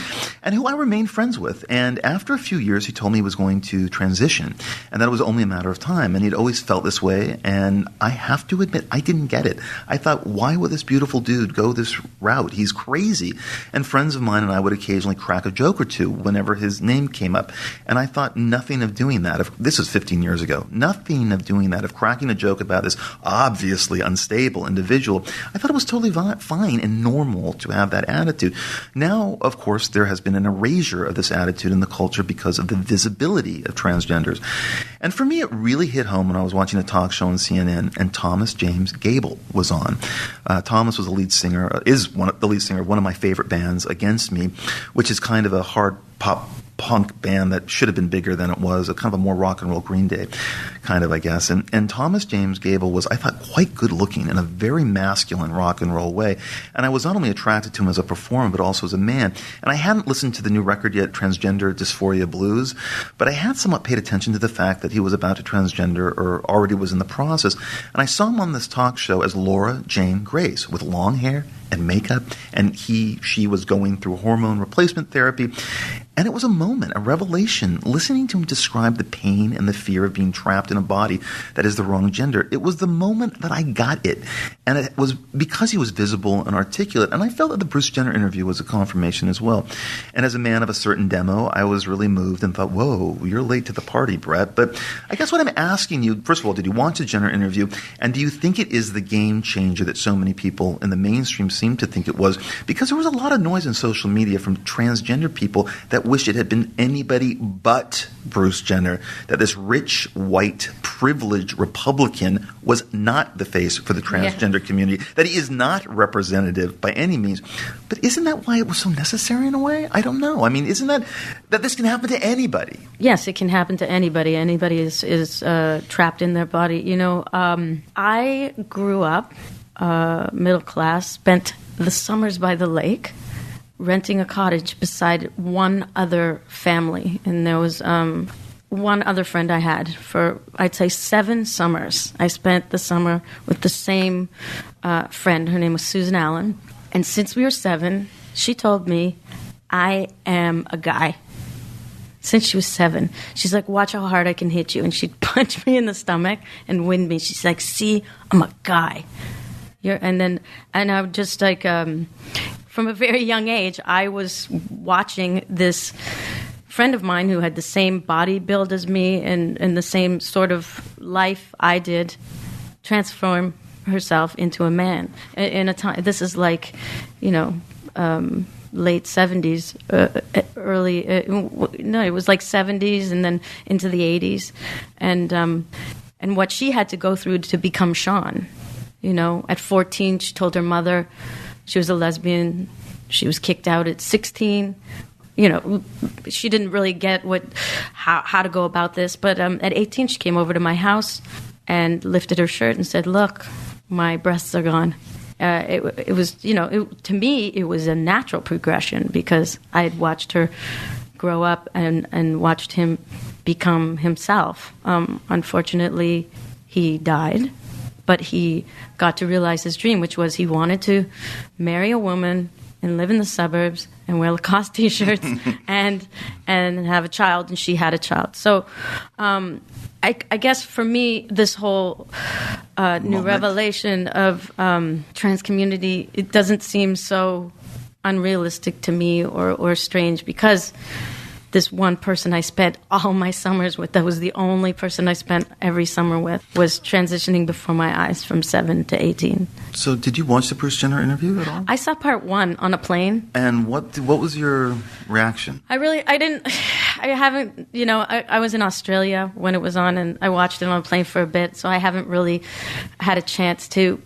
C: and who I remained friends with. And after a few years, he told me he was going to transition, and that it was only a matter of time. And he'd always felt this way, and I have to admit, I didn't get it. I thought, why would this beautiful dude go this route? He's crazy. And friends of mine and I would occasionally crack a joke or two whenever his name came up. And I thought nothing of doing that. This is 15 years ago. Nothing of doing that, of cracking a joke about this obviously unstable individual. I thought it was totally fine and normal to have that attitude. Now, of course, there has been an erasure of this attitude in the culture because of the visibility of transgenders. And for me, it really hit home when I was watching a talk show on CNN and Thomas James Gable was on. Thomas was the lead singer of one of my favorite bands, Against Me, which is kind of a hard pop punk band that should have been bigger than it was, a kind of a more rock and roll Green Day kind of, I guess. And Thomas James Gable was, I thought, quite good looking in a very masculine rock and roll way. And I was not only attracted to him as a performer, but also as a man. And I hadn't listened to the new record yet, Transgender Dysphoria Blues, but I had somewhat paid attention to the fact that he was about to transgender or already was in the process. And I saw him on this talk show as Laura Jane Grace with long hair and makeup, and she was going through hormone replacement therapy. And it was a moment, a revelation, listening to him describe the pain and the fear of being trapped in a body that is the wrong gender. It was the moment that I got it. And it was because he was visible and articulate. And I felt that the Bruce Jenner interview was a confirmation as well. And as a man of a certain demo, I was really moved and thought, whoa, you're late to the party, Bret. But I guess what I'm asking you, first of all, did you watch the Jenner interview? And do you think it is the game changer that so many people in the mainstream seem to think it was? Because there was a lot of noise in social media from transgender people that wish it had been anybody but Bruce Jenner, that this rich, white, privileged Republican was not the face for the transgender community, that he is not representative by any means. But isn't that why it was so necessary in a way? I don't know. I mean, isn't that this can happen to anybody?
D: Yes, it can happen to anybody. Anybody is trapped in their body. You know, I grew up middle class, spent the summers by the lake, renting a cottage beside one other family. And there was one other friend I had for, I'd say, 7 summers. I spent the summer with the same friend. Her name was Susan Allen. And since we were 7, she told me, I am a guy. Since she was 7. She's like, watch how hard I can hit you. And she'd punch me in the stomach and wind me. She's like, see, I'm a guy. And I would just like, from a very young age, I was watching this friend of mine who had the same body build as me and the same sort of life I did transform herself into a man. In a time, this is like, late 70s, it was like 70s and then into the 80s. And what she had to go through to become Sean. At 14, she told her mother she was a lesbian. She was kicked out at 16. She didn't really get how to go about this. But at 18, she came over to my house and lifted her shirt and said, look, my breasts are gone. It was, to me, it was a natural progression because I had watched her grow up and watched him become himself. Unfortunately, he died. But he got to realize his dream, which was he wanted to marry a woman and live in the suburbs and wear Lacoste T-shirts and have a child, and she had a child. So I guess for me, this whole new revelation of trans community, it doesn't seem so unrealistic to me or strange because this one person I spent all my summers with, that was the only person I spent every summer with, was transitioning before my eyes from 7 to 18.
C: So did you watch the Bruce Jenner interview at all?
D: I saw part 1 on a plane.
C: And what was your reaction? I
D: was in Australia when it was on, and I watched it on a plane for a bit, so I haven't really had a chance to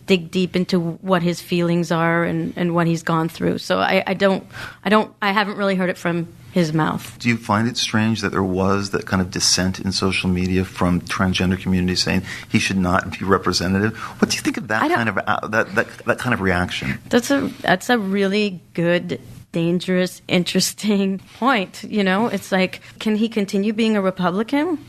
D: dig deep into what his feelings are and what he's gone through. So I haven't really heard it from his mouth.
C: Do you find it strange that there was that kind of dissent in social media from transgender community saying he should not be representative? What do you think of that kind of reaction?
D: That's a really good, dangerous, interesting point. It's like, can he continue being a Republican?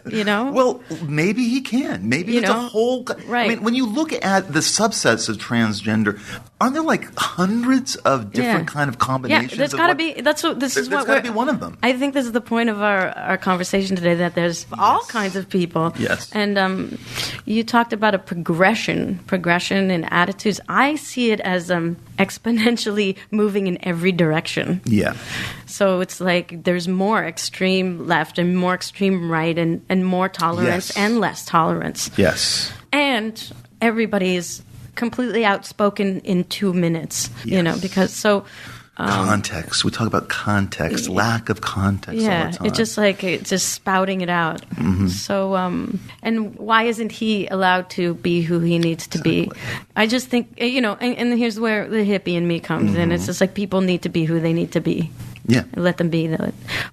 D: You know?
C: Well, maybe he can. Maybe it's a whole...
D: Right.
C: I mean, when you look at the subsets of transgender, aren't there like hundreds of different kind of combinations?
D: Yeah, there's got to be... There's got to
C: be one of them.
D: I think this is the point of our conversation today, that there's all kinds of people.
C: Yes.
D: And you talked about a progression in attitudes. I see it as exponentially moving in every direction.
C: Yeah.
D: So it's like there's more extreme left and more extreme right and more tolerance and less tolerance.
C: Yes.
D: And everybody is completely outspoken in 2 minutes, because so...
C: context. We talk about context, lack of context all the time.
D: It's just like it's just spouting it out.
C: Mm-hmm.
D: So, and why isn't he allowed to be who he needs to be? I just think, and here's where the hippie in me comes in. It's just like people need to be who they need to be.
C: Yeah.
D: Let them be.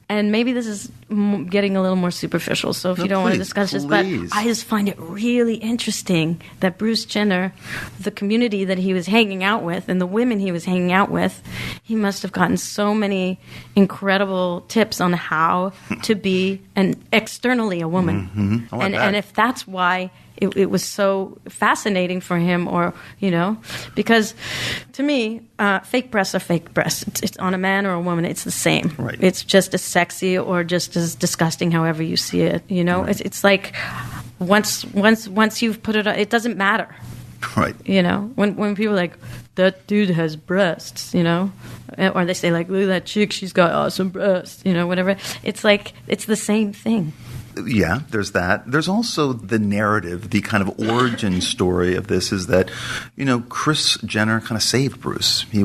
D: And maybe this is getting a little more superficial, so if you don't want to discuss this, but I just find it really interesting that Bruce Jenner, the community that he was hanging out with and the women he was hanging out with, he must have gotten so many incredible tips on how to be externally a woman.
C: Mm-hmm.
D: And if that's why it was so fascinating for him, or, because to me, fake breasts are fake breasts. It's on a man or a woman, it's the same.
C: Right.
D: It's just as sexy or just as disgusting, however you see it.
C: Right.
D: It's like once you've put it on, it doesn't matter.
C: Right.
D: When people are like, that dude has breasts, or they say like, look at that chick, she's got awesome breasts, whatever. It's like, it's the same thing.
C: Yeah, there's that. There's also the narrative, the kind of origin story of this is that, Kris Jenner kind of saved Bruce. He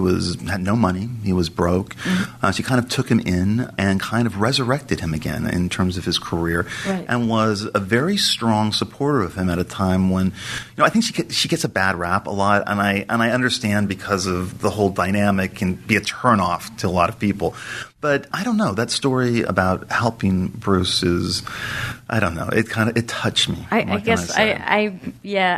C: had no money. He was broke. Mm-hmm. She kind of took him in and kind of resurrected him again in terms of his career, and was a very strong supporter of him at a time when, I think she gets a bad rap a lot, and I understand because of the whole dynamic can be a turnoff to a lot of people. But I don't know. That story about helping Bruce is, I don't know. It touched me.
D: I guess I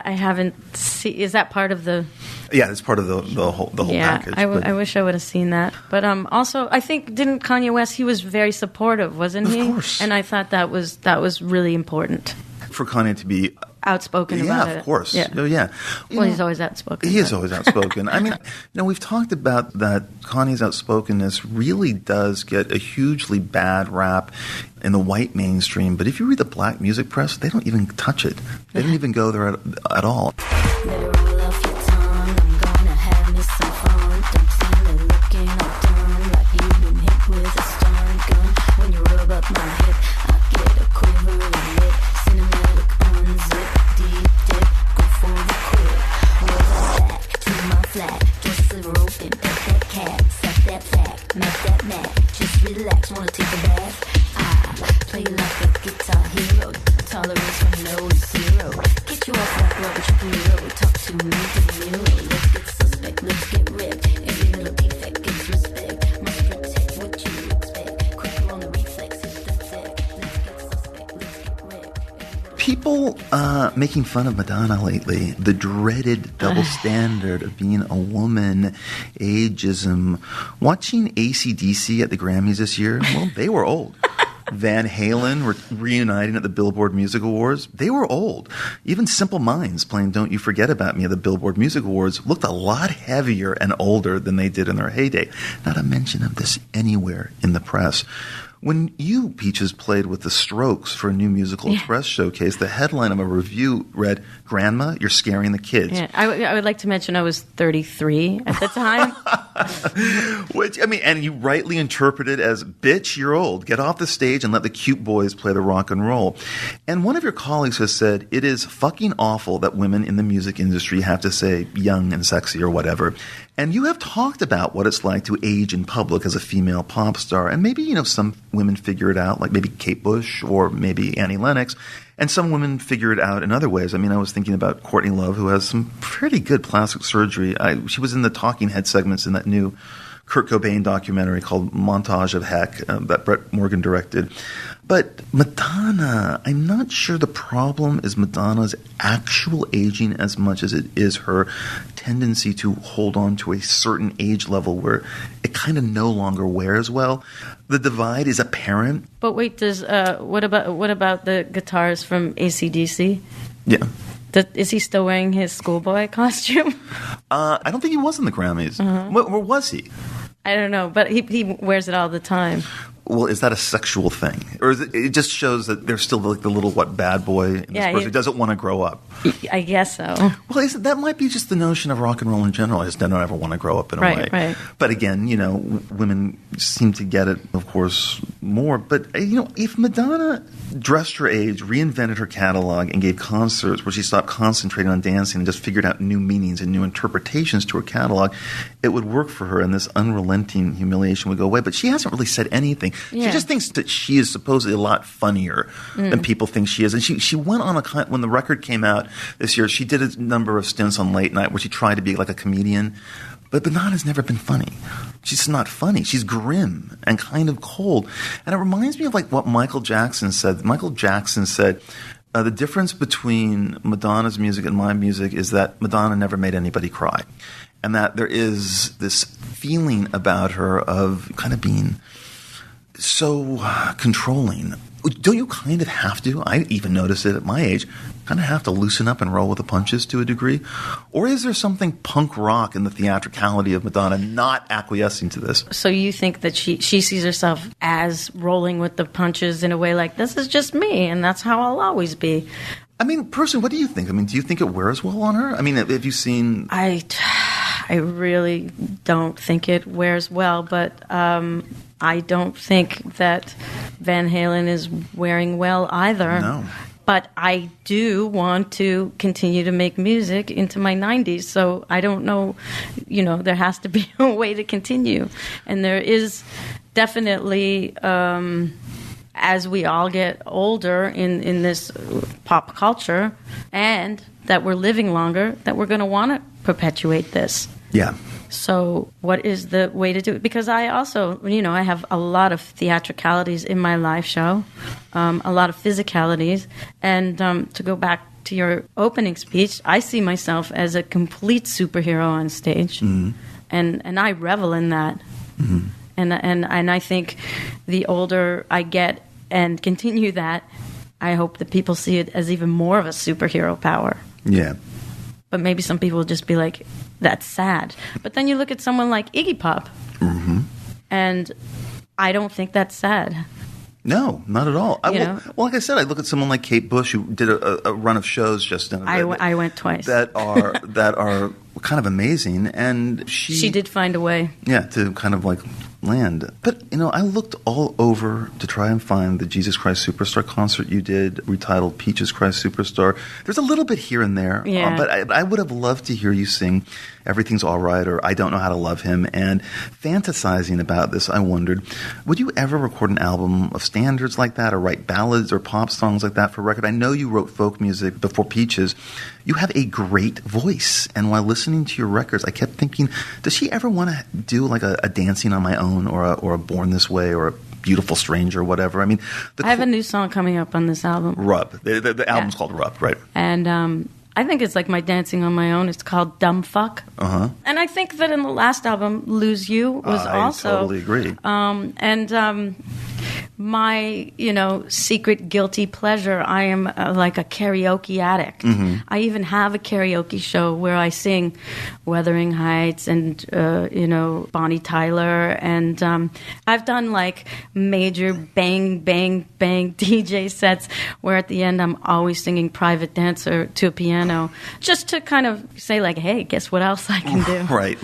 D: haven't seen. Is that part of the?
C: Yeah, it's part of the whole package.
D: I wish I would have seen that. But also, I think didn't Kanye West? He was very supportive, wasn't he?
C: Of course.
D: And I thought that was really important
C: for Kanye to be
D: outspoken about it.
C: Yeah, of course.
D: Yeah.
C: Oh, yeah.
D: Well, he's always outspoken.
C: He is always outspoken. I mean, we've talked about that Kanye's outspokenness really does get a hugely bad rap in the white mainstream. But if you read the black music press, they don't even touch it. They don't even go there at all. People making fun of Madonna lately, the dreaded double standard of being a woman, ageism. Watching AC/DC at the Grammys this year, well, they were old. Van Halen were reuniting at the Billboard Music Awards. They were old. Even Simple Minds playing Don't You Forget About Me at the Billboard Music Awards looked a lot heavier and older than they did in their heyday. Not a mention of this anywhere in the press. When you, Peaches, played with the Strokes for a New Musical Express showcase, the headline of a review read, "Grandma, you're scaring the kids."
D: Yeah, I would like to mention I was 33 at the time.
C: Which, and you rightly interpreted as, "Bitch, you're old. Get off the stage and let the cute boys play the rock and roll." And one of your colleagues has said, "It is fucking awful that women in the music industry have to say young and sexy or whatever." And you have talked about what it's like to age in public as a female pop star. And maybe, some women figure it out, like maybe Kate Bush or maybe Annie Lennox. And some women figure it out in other ways. I was thinking about Courtney Love, who has some pretty good plastic surgery. She was in the talking head segments in that new Kurt Cobain documentary called Montage of Heck that Bret Morgan directed. But Madonna, I'm not sure the problem is Madonna's actual aging as much as it is her tendency to hold on to a certain age level where it kind of no longer wears well. the divide is apparent.
D: But wait, what about the guitarist from AC/DC?
C: Yeah.
D: Is he still wearing his schoolboy costume?
C: I don't think he was in the Grammys. Where was he?
D: I don't know, but he wears it all the time.
C: Well, is that a sexual thing? Or is it just shows that there's still like the little, bad boy in this person who doesn't want to grow up?
D: I guess so.
C: Well, that might be just the notion of rock and roll in general. I just don't ever want to grow up in a way.
D: Right.
C: But again, women seem to get it, of course, more. But, if Madonna dressed her age, reinvented her catalog, and gave concerts where she stopped concentrating on dancing and just figured out new meanings and new interpretations to her catalog, it would work for her and this unrelenting humiliation would go away. But she hasn't really said anything.
D: Yeah.
C: She just thinks that she is supposedly a lot funnier than people think she is. And she went on when the record came out this year, she did a number of stints on late night where she tried to be like a comedian. But Madonna's never been funny. She's not funny. She's grim and kind of cold. And it reminds me of like what Michael Jackson said. Michael Jackson said, the difference between Madonna's music and my music is that Madonna never made anybody cry. And that there is this feeling about her of kind of being so controlling. Don't you kind of have to? I even notice it at my age. Kind of have to loosen up and roll with the punches to a degree? Or is there something punk rock in the theatricality of Madonna not acquiescing to this?
D: So you think that she sees herself as rolling with the punches in a way like, this is just me, and that's how I'll always be.
C: I mean, personally, what do you think? I mean, do you think it wears well on her? I mean, have you seen...
D: I really don't think it wears well, but I don't think that Van Halen is wearing well either.
C: No.
D: But I do want to continue to make music into my 90s, so I don't know, there has to be a way to continue. And there is definitely, as we all get older in this pop culture, and that we're living longer, that we're going to want to perpetuate this.
C: Yeah.
D: So what is the way to do it? Because I also, I have a lot of theatricalities in my live show, a lot of physicalities. And to go back to your opening speech, I see myself as a complete superhero on stage. Mm-hmm. And I revel in that. Mm-hmm. And I think the older I get and continue that, I hope that people see it as even more of a superhero power.
C: Yeah.
D: But maybe some people will just be like, that's sad. But then you look at someone like Iggy Pop, and I don't think that's sad.
C: No, not at all. Well, like I said, I look at someone like Kate Bush, who did a run of shows just in
D: I went twice.
C: That are kind of amazing, and she
D: did find a way.
C: Yeah, to kind of like land. But, I looked all over to try and find the Jesus Christ Superstar concert you did, retitled Peaches Christ Superstar. There's a little bit here and there, but I would have loved to hear you sing Everything's All Right or I Don't Know How to Love Him. And fantasizing about this, I wondered, would you ever record an album of standards like that or write ballads or pop songs like that for record? I know you wrote folk music before Peaches. You have a great voice. And while listening to your records, I kept thinking, does she ever want to do like a Dancing on My Own or a Born This Way or a Beautiful Stranger or whatever? I mean,
D: I have a new song coming up on this album.
C: Rub. The album's called Rub, right?
D: And I think it's like my Dancing on My Own. It's called Dumb Fuck. Uh-huh. And I think that in the last album, Lose You was also...
C: I totally agree.
D: My, secret guilty pleasure, I am like a karaoke addict. Mm-hmm. I even have a karaoke show where I sing Wuthering Heights and, Bonnie Tyler. And I've done like major bang, bang, bang DJ sets where at the end I'm always singing Private Dancer to a piano just to kind of say like, hey, guess what else I can do?
C: Right.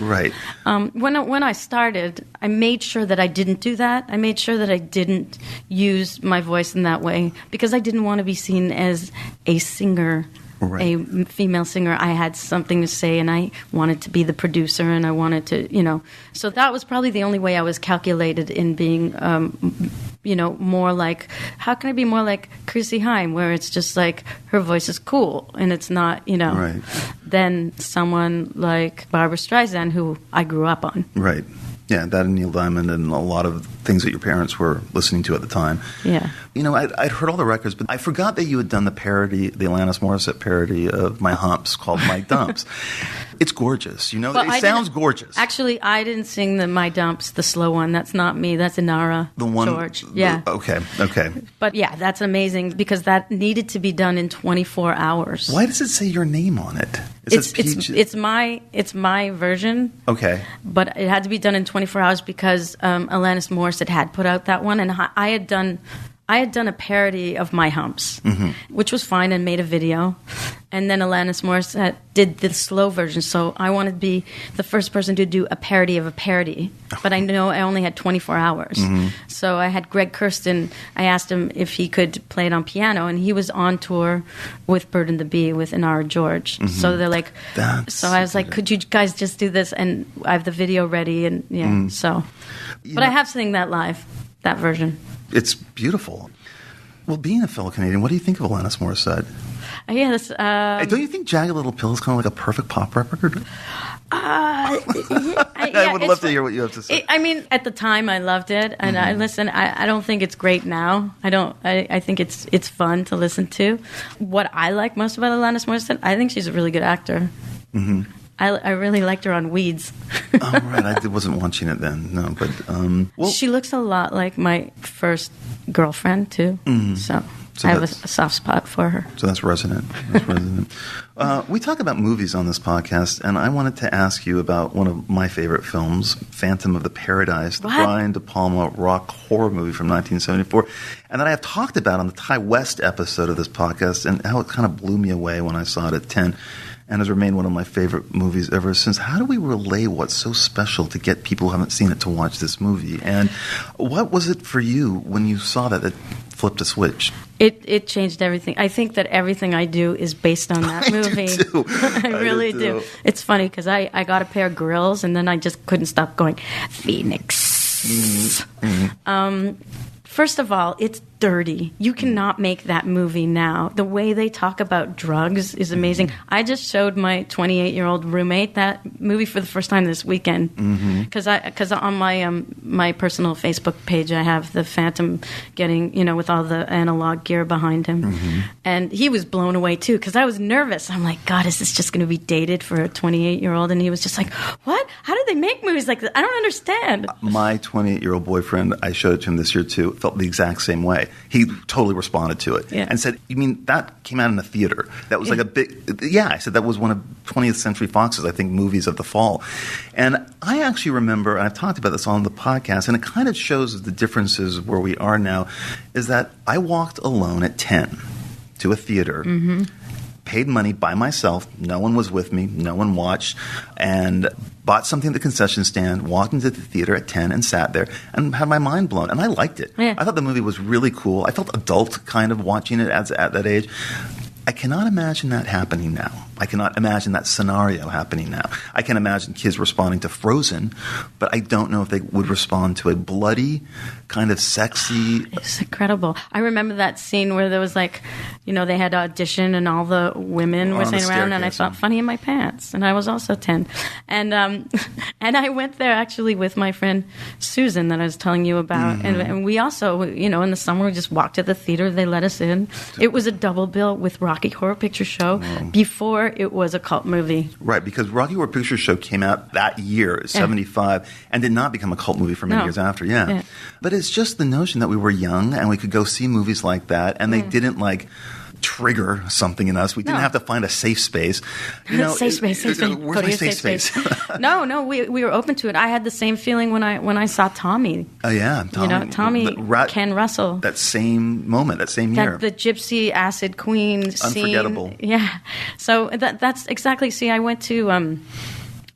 D: When I started, I made sure that I didn't do that. I made sure that I didn't use my voice in that way because I didn't want to be seen as a singer, a female singer. I had something to say and I wanted to be the producer and I wanted to, So that was probably the only way I was calculated in being, more like, how can I be more like Chrissy Hynde, where it's just like her voice is cool and it's not, than someone like Barbra Streisand, who I grew up on.
C: Right. Yeah, that and Neil Diamond and a lot of things that your parents were listening to at the time.
D: Yeah.
C: I'd heard all the records, but I forgot that you had done the Alanis Morissette parody of My Humps called My Dumps. It's gorgeous. You know,
D: Well,
C: it sounds gorgeous.
D: Actually, I didn't sing the My Dumps, the slow one. That's not me. That's Inara
C: The one,
D: George. Yeah.
C: Okay.
D: But yeah, that's amazing because that needed to be done in 24 hours.
C: Why does it say your name on it?
D: It's my version.
C: Okay.
D: But it had to be done in 24 hours because Alanis Morissette had put out that one, and I had done a parody of My Humps, which was fine, and made a video. And then Alanis Morissette did the slow version, so I wanted to be the first person to do a parody of a parody. But I know I only had 24 hours. So I had Greg Kirsten. I asked him if he could play it on piano, and he was on tour with Bird and the Bee with Inara George. So they're like, so I was like, could you guys just do this? And I have the video ready, and I have sing that live, that version.
C: It's beautiful. Well, being a fellow Canadian, what do you think of Alanis Morissette?
D: Yes.
C: Don't you think Jagged Little Pill is kind of like a perfect pop record?
D: I
C: would love to hear what you have to say.
D: I mean, at the time, I loved it, and I don't think it's great now. I think it's fun to listen to. What I like most about Alanis Morissette, I think she's a really good actor. I really liked her on Weeds.
C: Oh, right. I wasn't watching it then. No, but
D: she looks a lot like my first girlfriend too. So I have a soft spot for her.
C: So that's resonant. We talk about movies on this podcast, and I wanted to ask you about one of my favorite films, Phantom of the Paradise, the Brian De Palma rock horror movie from 1974, and that I have talked about on the Ty West episode of this podcast, and how it kind of blew me away when I saw it at 10. And has remained one of my favorite movies ever since. How do we relay what's so special to get people who haven't seen it to watch this movie? And what was it for you when you saw that flipped a switch?
D: It changed everything. I think that everything I do is based on that movie. I really do. It's funny because I got a pair of grills and then I just couldn't stop going, Phoenix. First of all, it's dirty. You cannot make that movie now. The way they talk about drugs is amazing. I just showed my 28-year-old roommate that movie for the first time this weekend because on my personal Facebook page I have the Phantom getting with all the analog gear behind him, and he was blown away too because I was nervous. I'm like, God, is this just going to be dated for a 28-year-old? And he was just like, what? How do they make movies like this? I don't understand.
C: My 28-year-old boyfriend, I showed it to him this year too, felt the exact same way. He totally responded to it and said, you mean that came out in the theater? That was like a big... Yeah, I said that was one of 20th Century Fox's, I think, movies of the fall. And I actually remember, and I've talked about this on the podcast, and it kind of shows the differences where we are now, is that I walked alone at 10 to a theater, paid money by myself, no one was with me, no one watched, and bought something at the concession stand, walked into the theater at 10 and sat there and had my mind blown. And I liked it. Yeah. I thought the movie was really cool. I felt adult kind of watching it at that age. I cannot imagine that happening now. I cannot imagine that scenario happening now. I can imagine kids responding to Frozen, but I don't know if they would respond to a bloody, kind of sexy...
D: It's incredible. I remember that scene where there was they had audition and all the women were sitting around and I felt funny in my pants. And I was also 10. And and I went there actually with my friend Susan that I was telling you about. And we also, in the summer, we just walked to the theater. They let us in. It was a double bill with Rocky Horror Picture Show before it was a cult movie.
C: Right, because Rocky Horror Picture Show came out that year, 75, and did not become a cult movie for many years after, But it's just the notion that we were young and we could go see movies like that, and they didn't, trigger something in us. We didn't have to find a safe space.
D: Safe space.
C: Where's my safe space?
D: No, we were open to it. I had the same feeling when I saw Tommy.
C: Oh, yeah.
D: Tommy, Ken Russell.
C: That same moment, that same year.
D: The Gypsy Acid Queen scene.
C: Unforgettable.
D: Yeah. So that's exactly, see, I went to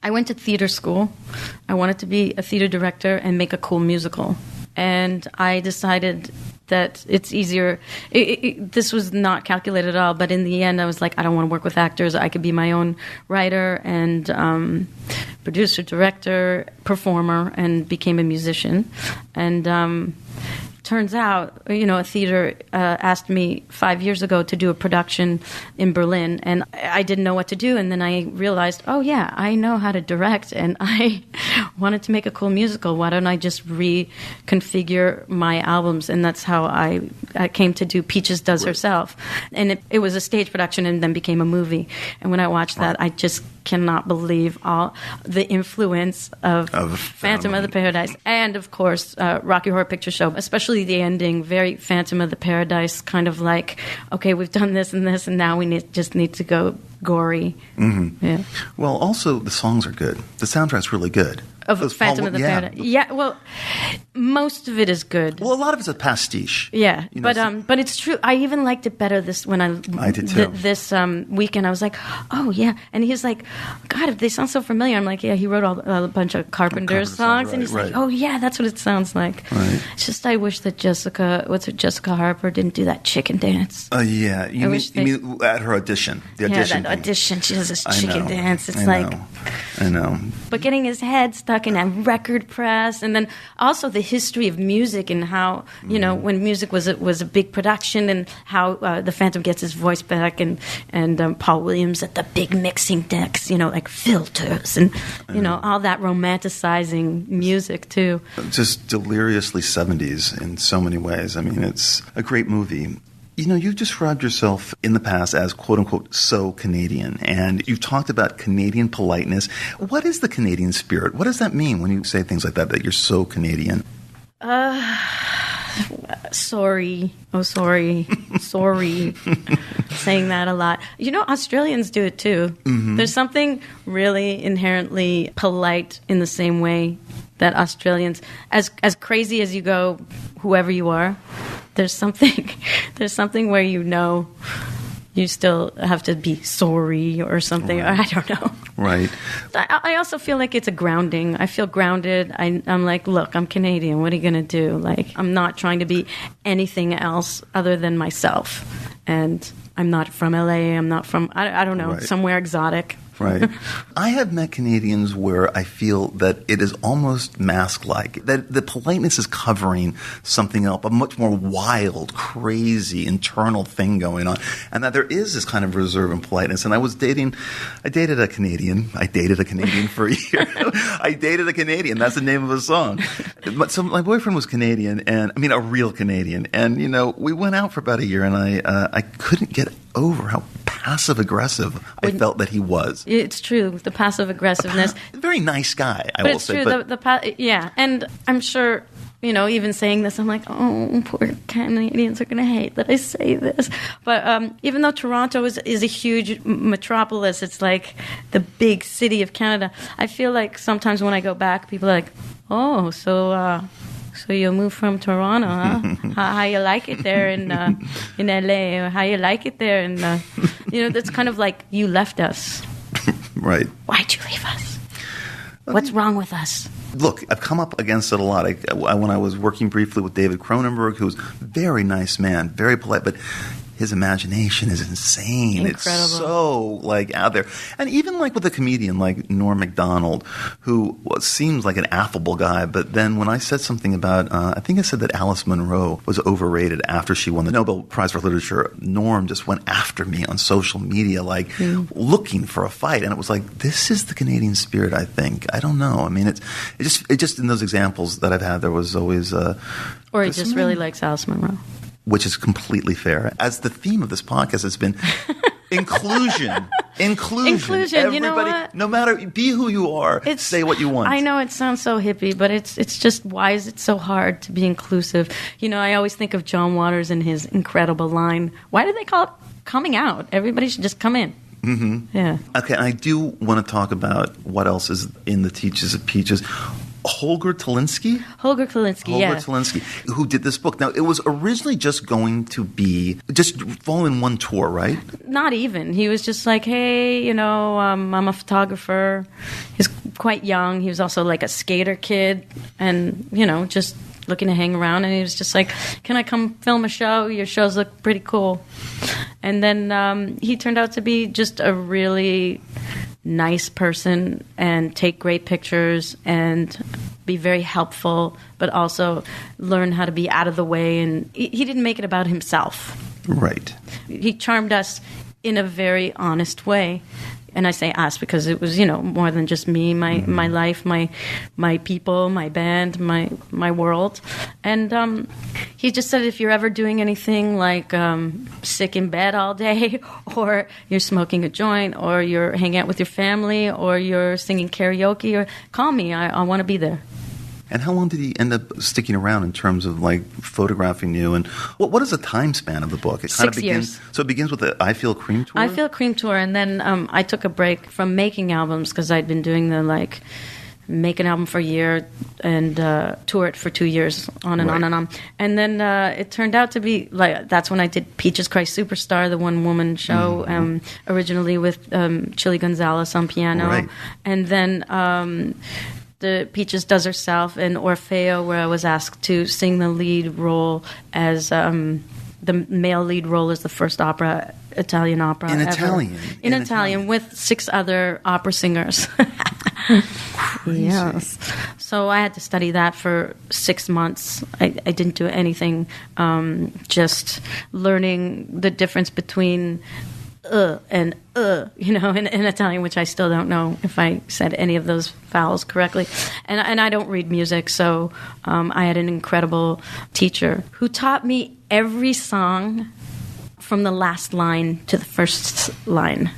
D: theater school. I wanted to be a theater director and make a cool musical. And I decided that it's easier. This was not calculated at all, but in the end, I was like, I don't want to work with actors. I could be my own writer and producer, director, performer, and became a musician. And turns out, a theater asked me 5 years ago to do a production in Berlin, and I didn't know what to do. And then I realized, oh, yeah, I know how to direct, and I wanted to make a cool musical. Why don't I just reconfigure my albums? And that's how I came to do Peaches Does Herself. And it was a stage production and then became a movie. And when I watched that, I just cannot believe all the influence of Phantom of the Paradise, and of course Rocky Horror Picture Show, especially the ending, very Phantom of the Paradise, kind of like, okay, we've done this, and now we just need to go gory.
C: Mm-hmm.
D: Yeah.
C: Well, also the songs are good. The soundtrack's really good.
D: Of Phantom of the Paradise. Yeah, well, most of it is good.
C: Well, a lot of it's a pastiche.
D: Yeah, but it's true. I even liked it better when I
C: did too.
D: This weekend. I was like, oh yeah, and he's like, God, they sound so familiar. I'm like, yeah, he wrote a bunch of Carpenter songs, and he's like, oh yeah, that's what it sounds like.
C: Right.
D: It's just I wish that Jessica Harper didn't do that chicken dance.
C: Yeah, you mean at her audition? The audition.
D: Yeah, that audition. She does this chicken dance. It's
C: I know.
D: But getting his head stuck in a record press, and then also the history of music and how, when music was a big production, and how the Phantom gets his voice back, and Paul Williams at the big mixing decks, like filters and all that romanticizing music too.
C: Just deliriously 70s in so many ways. I mean, it's a great movie. You've described yourself in the past as, quote-unquote, so Canadian, and you've talked about Canadian politeness. What is the Canadian spirit? What does that mean when you say things like that you're so Canadian?
D: Sorry. Oh, sorry. Sorry. Saying that a lot. Australians do it too. Mm-hmm. There's something really inherently polite in the same way that Australians, as crazy as you go, whoever you are, there's something where you still have to be sorry or something. Right. I don't know.
C: Right.
D: I also feel like it's a grounding. I feel grounded. I'm like, look, I'm Canadian. What are you going to do? Like, I'm not trying to be anything else other than myself. And I'm not from LA. I'm not from, I don't know, somewhere exotic.
C: Right. I have met Canadians where I feel that it is almost mask-like, that the politeness is covering something else, a much more wild, crazy, internal thing going on, and that there is this kind of reserve and politeness. And I dated a Canadian for a year. I dated a Canadian. That's the name of a song. So my boyfriend was Canadian, a real Canadian. And, we went out for about a year, and I couldn't get over how passive-aggressive I felt that he was.
D: It's true, the passive-aggressiveness.
C: Very nice guy, I will say.
D: But it's true, yeah. And I'm sure, even saying this, I'm like, oh, poor Canadians are going to hate that I say this. But even though Toronto is a huge metropolis, it's like the big city of Canada, I feel like sometimes when I go back, people are like, oh, so you moved from Toronto, huh? how you like it there in LA, or how you like it there, and that's kind of like you left us.
C: Right.
D: Why'd you leave us? What's wrong with us?
C: Look, I've come up against it a lot. When I was working briefly with David Cronenberg, who's a very nice man, very polite, but his imagination is insane.
D: Incredible.
C: It's so out there. And even with a comedian like Norm Macdonald, who seems like an affable guy, but then when I said something about, I think I said that Alice Munro was overrated after she won the Nobel Prize for Literature, Norm just went after me on social media, looking for a fight. And it was like, this is the Canadian spirit, I think. I don't know. I mean, it just in those examples that I've had, there was always
D: or he just really likes Alice Munro.
C: Which is completely fair. As the theme of this podcast has been inclusion.
D: Inclusion.
C: Everybody,
D: you know what?
C: No matter, be who you are. Say what you want.
D: I know it sounds so hippie, but it's just, why is it so hard to be inclusive? I always think of John Waters and his incredible line, why do they call it coming out? Everybody should just come in.
C: Mm-hmm.
D: Yeah.
C: Okay, I do want to talk about what else is in the Teachers of Peaches. Holger Talinsky, who did this book. Now, it was originally just going to be just fall in one tour, right? Not
D: even. He was just like, hey, I'm a photographer. He's quite young. He was also like a skater kid and, just looking to hang around. And he was just like, can I come film a show? Your shows look pretty cool. And then he turned out to be just a really nice person and take great pictures and be very helpful, but also learn how to be out of the way. And he didn't make it about himself.
C: Right.
D: He charmed us in a very honest way. and I say us because it was, more than just me, my life, my people, my band, my world. And he just said, if you're ever doing anything like sick in bed all day, or you're smoking a joint, or you're hanging out with your family, or you're singing karaoke, or call me. I want to be there.
C: And how long did he end up sticking around in terms of like photographing you? And what is the time span of the book? It kind
D: 6
C: of
D: years.
C: begins. So it begins with the I Feel Cream tour.
D: I Feel Cream tour, and then I took a break from making albums because I'd been doing the make an album for a year and tour it for 2 years, on and on and on. And then it turned out to be that's when I did Peaches Cry Superstar, the one-woman show, originally with Chili Gonzalez on piano.
C: Right.
D: And then the Peaches Does Herself and Orfeo, where I was asked to sing the lead role as the male lead role is the first Italian opera
C: in
D: ever.
C: Italian.
D: In Italian, with 6 other opera singers. Yes. So I had to study that for 6 months. I didn't do anything, just learning the difference between and in Italian, which I still don't know if I said any of those vowels correctly. And I don't read music, so I had an incredible teacher who taught me every song from the last line to the first line.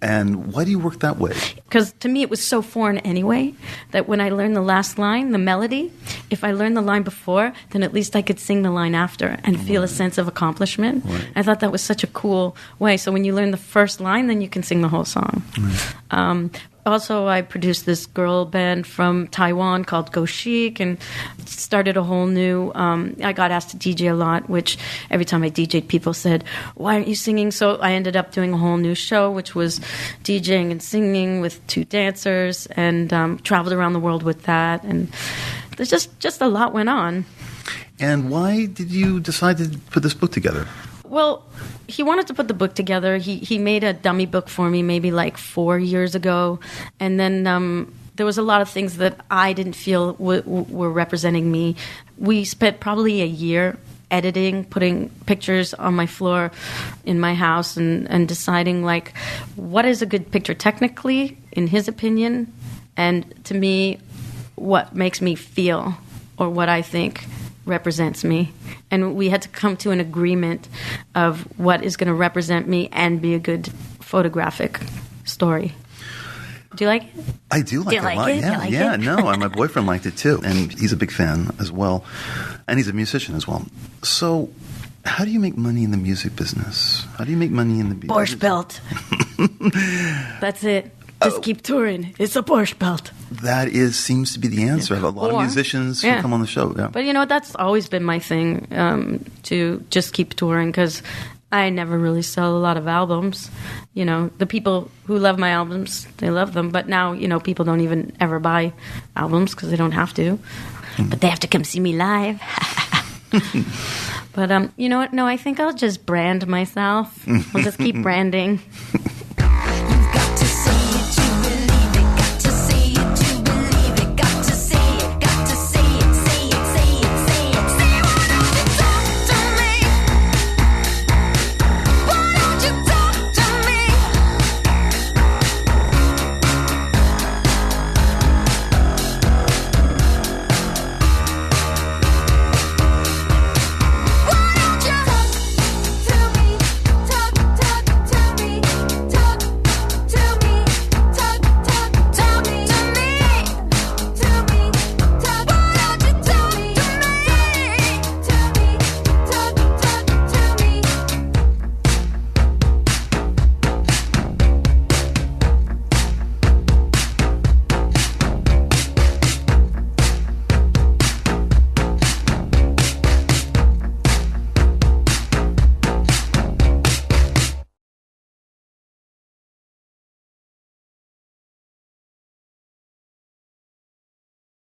C: And why do you work that way?
D: Because to me it was so foreign anyway that when I learned the last line, the melody, if I learned the line before, then at least I could sing the line after and feel a sense of accomplishment.
C: Right.
D: I thought that was such a cool way. So when you learn the first line, then you can sing the whole song.
C: Right.
D: Also, I produced this girl band from Taiwan called Go Chic and started a whole new... I got asked to DJ a lot, which every time I DJ'd, people said, why aren't you singing? So I ended up doing a whole new show, which was DJing and singing with 2 dancers, and traveled around the world with that. And there's just a lot went on.
C: And why did you decide to put this book together?
D: Well, he wanted to put the book together. He made a dummy book for me maybe 4 years ago. And then there was a lot of things that I didn't feel were representing me. We spent probably a year editing, putting pictures on my floor in my house and deciding what is a good picture technically, in his opinion, and to me, what makes me feel or what I think represents me. And we had to come to an agreement of what is going to represent me and be a good photographic story. Do you like it?
C: I do like it a lot. Yeah. No, my boyfriend liked it too, and he's a big fan as well, and he's a musician as well. So, how do you make money in the music business? How do you make money in the
D: Borscht Belt. That's it. Just keep touring. It's a Borscht Belt.
C: That seems to be the answer. I have a lot of musicians who come on the show. Yeah.
D: But that's always been my thing, to just keep touring, because I never really sell a lot of albums. The people who love my albums, they love them. But now, people don't even ever buy albums because they don't have to. But they have to come see me live. But you know what? No, I think I'll just brand myself. I'll just keep branding.